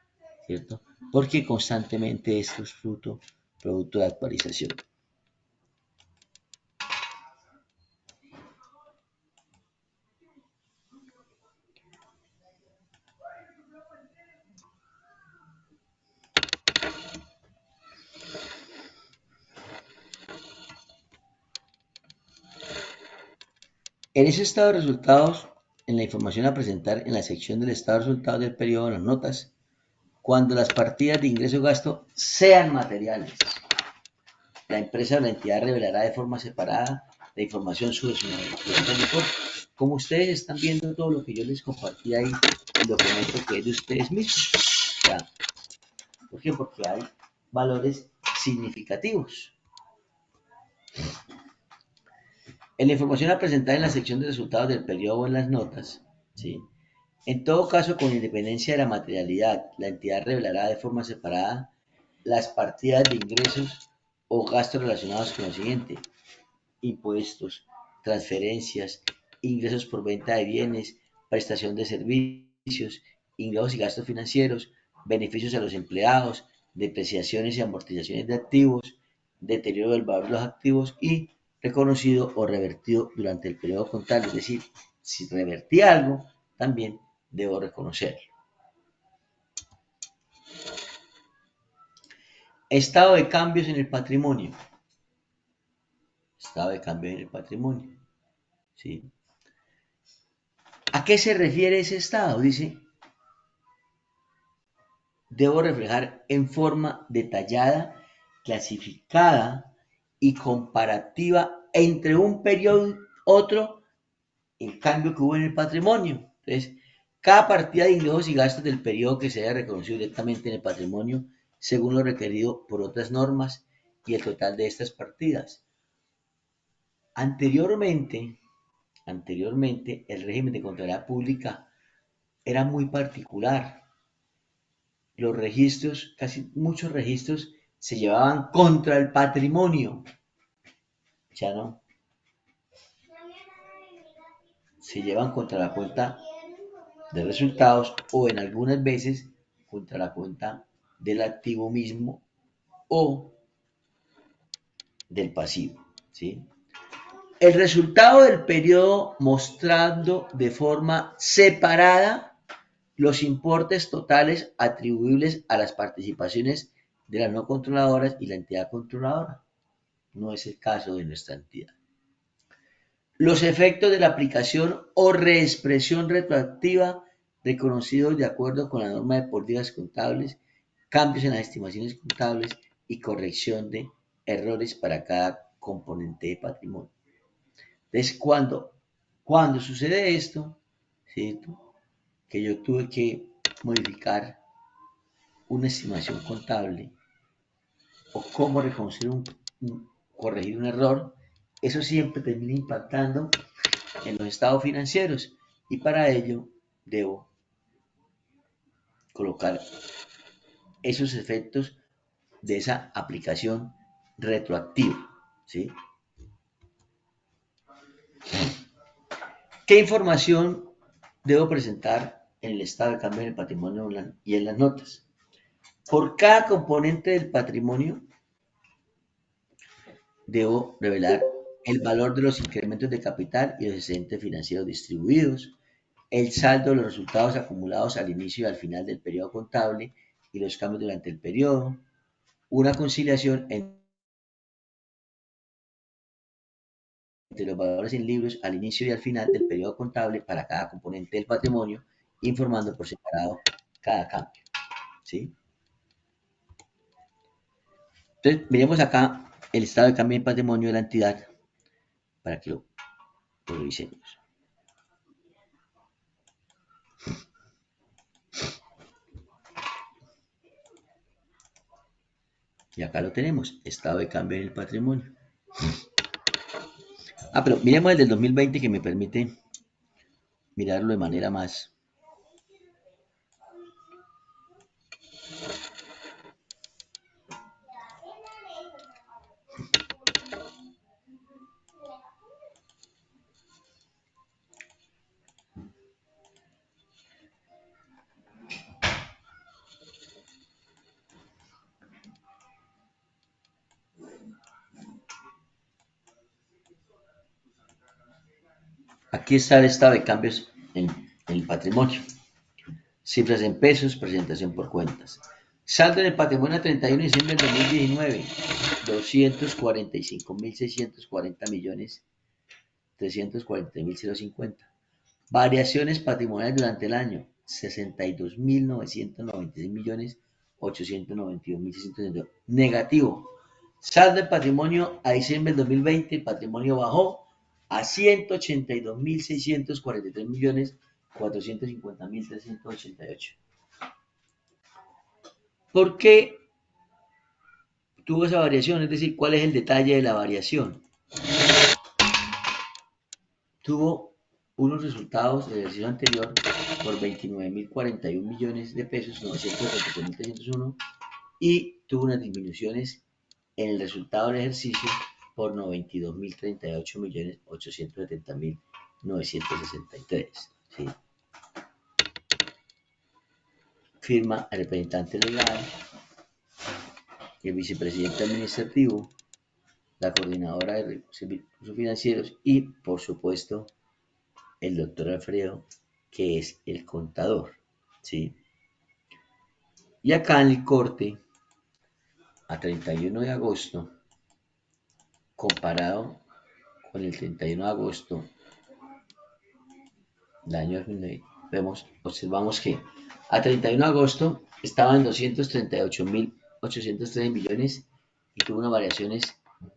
¿cierto? Porque constantemente esto es producto de actualización. En ese estado de resultados, en la información a presentar en la sección del estado de resultados del periodo, las notas, cuando las partidas de ingreso y gasto sean materiales, la empresa o la entidad revelará de forma separada la información sobre su navegación. Como ustedes están viendo todo lo que yo les compartí ahí, el documento que es de ustedes mismos. ¿Ya? ¿Por qué? Porque hay valores significativos. En la información a presentar en la sección de resultados del periodo o en las notas, ¿sí? En todo caso, con independencia de la materialidad, la entidad revelará de forma separada las partidas de ingresos o gastos relacionados con lo siguiente: impuestos, transferencias, ingresos por venta de bienes, prestación de servicios, ingresos y gastos financieros, beneficios a los empleados, depreciaciones y amortizaciones de activos, deterioro del valor de los activos y reconocido o revertido durante el periodo contable. Es decir, si revertí algo, también debo reconocerlo. Estado de cambios en el patrimonio. Estado de cambios en el patrimonio. ¿Sí? ¿A qué se refiere ese estado? Dice, debo reflejar en forma detallada, clasificada y comparativa entre un periodo y otro el cambio que hubo en el patrimonio. Entonces, cada partida de ingresos y gastos del periodo que se haya reconocido directamente en el patrimonio según lo requerido por otras normas y el total de estas partidas. Anteriormente, el régimen de contabilidad pública era muy particular. Los registros, casi muchos registros, se llevaban contra el patrimonio. Ya no. Se llevan contra la cuenta de resultados o en algunas veces contra la cuenta del activo mismo o del pasivo. ¿Sí? El resultado del periodo mostrando de forma separada los importes totales atribuibles a las participaciones de las no controladoras y la entidad controladora. No es el caso de nuestra entidad. Los efectos de la aplicación o reexpresión retroactiva reconocidos de acuerdo con la norma de políticas contables, cambios en las estimaciones contables y corrección de errores para cada componente de patrimonio. Entonces, cuando sucede esto, ¿cierto? Que yo tuve que modificar una estimación contable o cómo reconocer corregir un error, eso siempre termina impactando en los estados financieros y para ello debo colocar esos efectos de esa aplicación retroactiva. ¿Sí? ¿Qué información debo presentar en el estado de cambio del patrimonio y en las notas? Por cada componente del patrimonio debo revelar el valor de los incrementos de capital y los excedentes financieros distribuidos, el saldo de los resultados acumulados al inicio y al final del periodo contable y los cambios durante el periodo, una conciliación entre los valores en libros al inicio y al final del periodo contable para cada componente del patrimonio, informando por separado cada cambio. ¿Sí? Entonces, miremos acá el estado de cambio de patrimonio de la entidad para que lo revisemos. Y acá lo tenemos, estado de cambio en el patrimonio. Pero miremos el del 2020 que me permite mirarlo de manera más. Aquí está el estado de cambios en el patrimonio. Cifras en pesos, presentación por cuentas. Saldo en el patrimonio a 31 de diciembre del 2019, 245.640 millones, 340.050. Variaciones patrimoniales durante el año, 62.996 millones, 892.662. Negativo. Saldo de patrimonio a diciembre del 2020, el patrimonio bajó a 182.643 millones, 450.388. ¿Por qué tuvo esa variación? Es decir, ¿cuál es el detalle de la variación? Tuvo unos resultados del ejercicio anterior por 29.041 millones de pesos, 973.301, y tuvo unas disminuciones en el resultado del ejercicio por 92.038 millones, 870.963. ¿Sí? Firma el representante legal, el vicepresidente administrativo, la coordinadora de recursos financieros y, por supuesto, el doctor Alfredo, que es el contador. ¿Sí? Y acá en el corte, a 31 de agosto, comparado con el 31 de agosto del año 2009, observamos que a 31 de agosto estaba en 238.813 millones y tuvo unas variaciones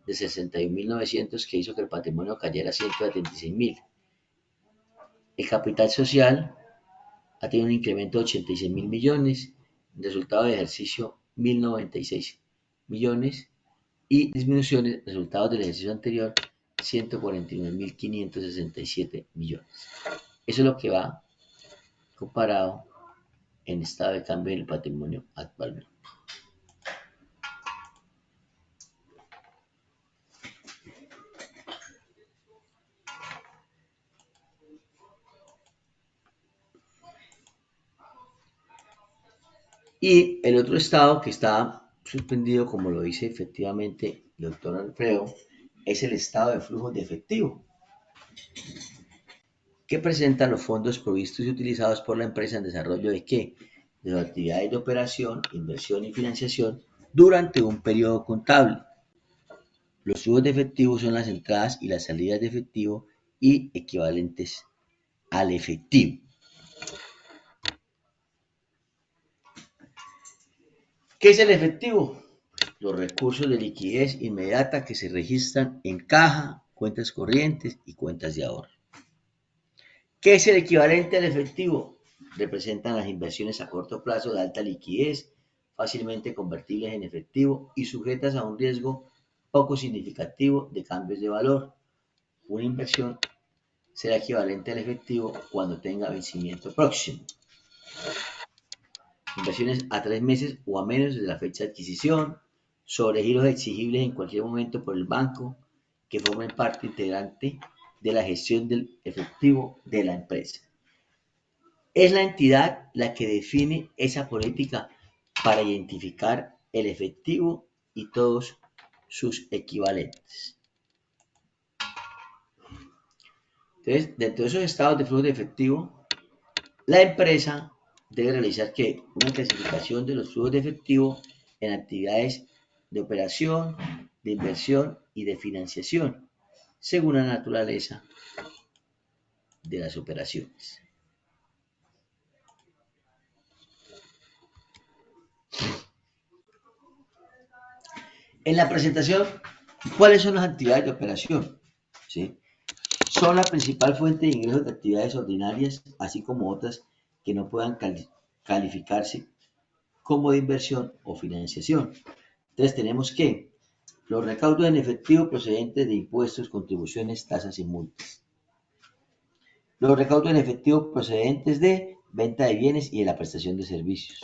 de 61.900 que hizo que el patrimonio cayera a 176.000. El capital social ha tenido un incremento de 86.000 millones, resultado de ejercicio 1.096 millones y disminuciones, resultados del ejercicio anterior 149.567 millones. Eso es lo que va comparado en estado de cambio del patrimonio actualmente. Y el otro estado que está suspendido, como lo dice efectivamente el doctor Alfredo, es el estado de flujos de efectivo, que presenta los fondos provistos y utilizados por la empresa en desarrollo de qué? De sus actividades de operación, inversión y financiación durante un periodo contable. Los flujos de efectivo son las entradas y las salidas de efectivo y equivalentes al efectivo. ¿Qué es el efectivo? Los recursos de liquidez inmediata que se registran en caja, cuentas corrientes y cuentas de ahorro. ¿Qué es el equivalente al efectivo? Representan las inversiones a corto plazo de alta liquidez, fácilmente convertibles en efectivo y sujetas a un riesgo poco significativo de cambios de valor. Una inversión será equivalente al efectivo cuando tenga vencimiento próximo. Inversiones a 3 meses o a menos desde la fecha de adquisición, sobregiros exigibles en cualquier momento por el banco, que formen parte integrante de la gestión del efectivo de la empresa. Es la entidad la que define esa política para identificar el efectivo y todos sus equivalentes. Entonces, dentro de esos estados de flujo de efectivo, la empresa debe realizar ¿qué? Una clasificación de los flujos de efectivo en actividades de operación, de inversión y de financiación, según la naturaleza de las operaciones. En la presentación, ¿cuáles son las actividades de operación? ¿Sí? Son la principal fuente de ingresos de actividades ordinarias, así como otras que no puedan calificarse como de inversión o financiación. Entonces tenemos que los recaudos en efectivo procedentes de impuestos, contribuciones, tasas y multas. Los recaudos en efectivo procedentes de venta de bienes y de la prestación de servicios.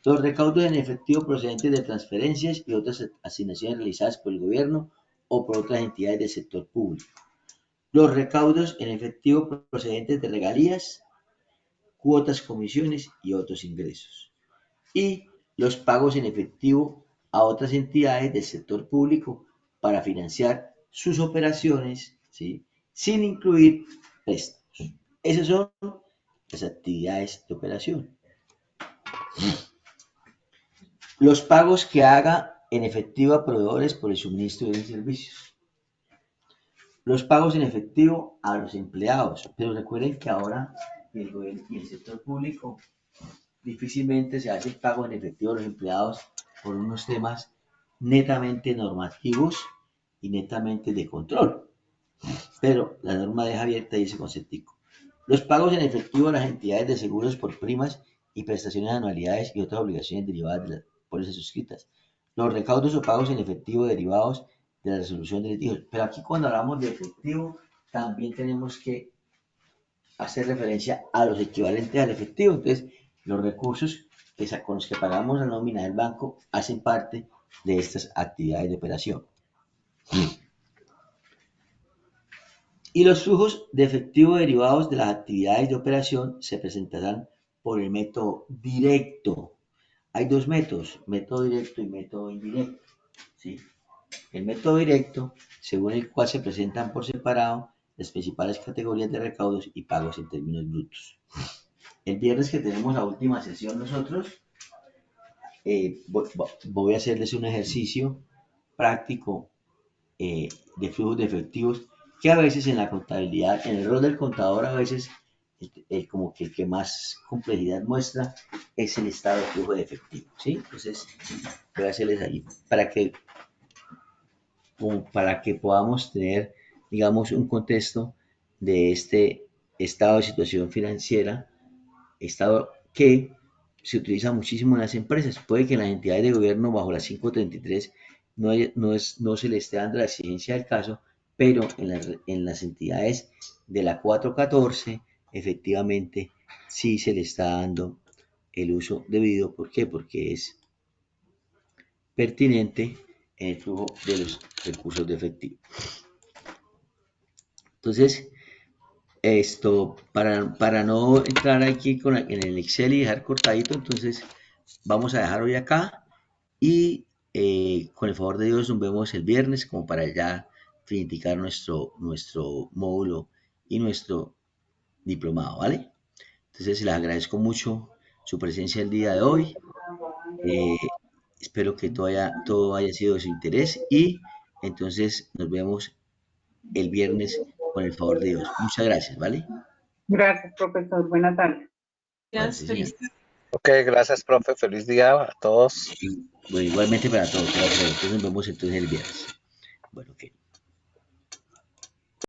Los recaudos en efectivo procedentes de transferencias y otras asignaciones realizadas por el gobierno o por otras entidades del sector público. Los recaudos en efectivo procedentes de regalías, cuotas, comisiones y otros ingresos. Y los pagos en efectivo a otras entidades del sector público para financiar sus operaciones, ¿sí? Sin incluir préstamos. Esas son las actividades de operación. Los pagos que haga en efectivo a proveedores por el suministro de servicios. Los pagos en efectivo a los empleados. Pero recuerden que ahora el gobierno y el sector público difícilmente se hace pago en efectivo a los empleados por unos temas netamente normativos y netamente de control. Pero la norma deja abierta ese conceptico. Los pagos en efectivo a las entidades de seguros por primas y prestaciones de anualidades y otras obligaciones derivadas de las pólizas suscritas. Los recaudos o pagos en efectivo derivados de la resolución de litigios. Pero aquí cuando hablamos de efectivo, también tenemos que hacer referencia a los equivalentes al efectivo. Entonces, los recursos con los que pagamos la nómina del banco hacen parte de estas actividades de operación. Y los flujos de efectivo derivados de las actividades de operación se presentarán por el método directo. Hay dos métodos, método directo y método indirecto. ¿Sí? El método directo, según el cual se presentan por separado las principales categorías de recaudos y pagos en términos brutos. El viernes que tenemos la última sesión nosotros, voy a hacerles un ejercicio práctico de flujos de efectivos que a veces en la contabilidad, en el rol del contador a veces como que el que más complejidad muestra es el estado de flujo de efectivo, ¿sí? Entonces, voy a hacerles ahí para que podamos tener, digamos, un contexto de este estado de situación financiera, estado que se utiliza muchísimo en las empresas. Puede que en las entidades de gobierno bajo la 533 no se le esté dando la exigencia del caso, pero en las entidades de la 414 efectivamente sí se le está dando el uso debido. ¿Por qué? Porque es pertinente en el flujo de los recursos de efectivo. Entonces, para no entrar aquí en el Excel y dejar cortadito, entonces vamos a dejar hoy acá y con el favor de Dios nos vemos el viernes como para ya finiquitar nuestro módulo y nuestro diplomado, ¿vale? Entonces les agradezco mucho su presencia el día de hoy. Espero que todo haya sido de su interés y entonces nos vemos el viernes con el favor de Dios. Muchas gracias, ¿vale? Gracias, profesor. Buenas tardes. Bueno, sí, señor. Ok, gracias, profe. Feliz día a todos. Bueno, igualmente para todos. Entonces nos vemos entonces el viernes. Bueno, ok.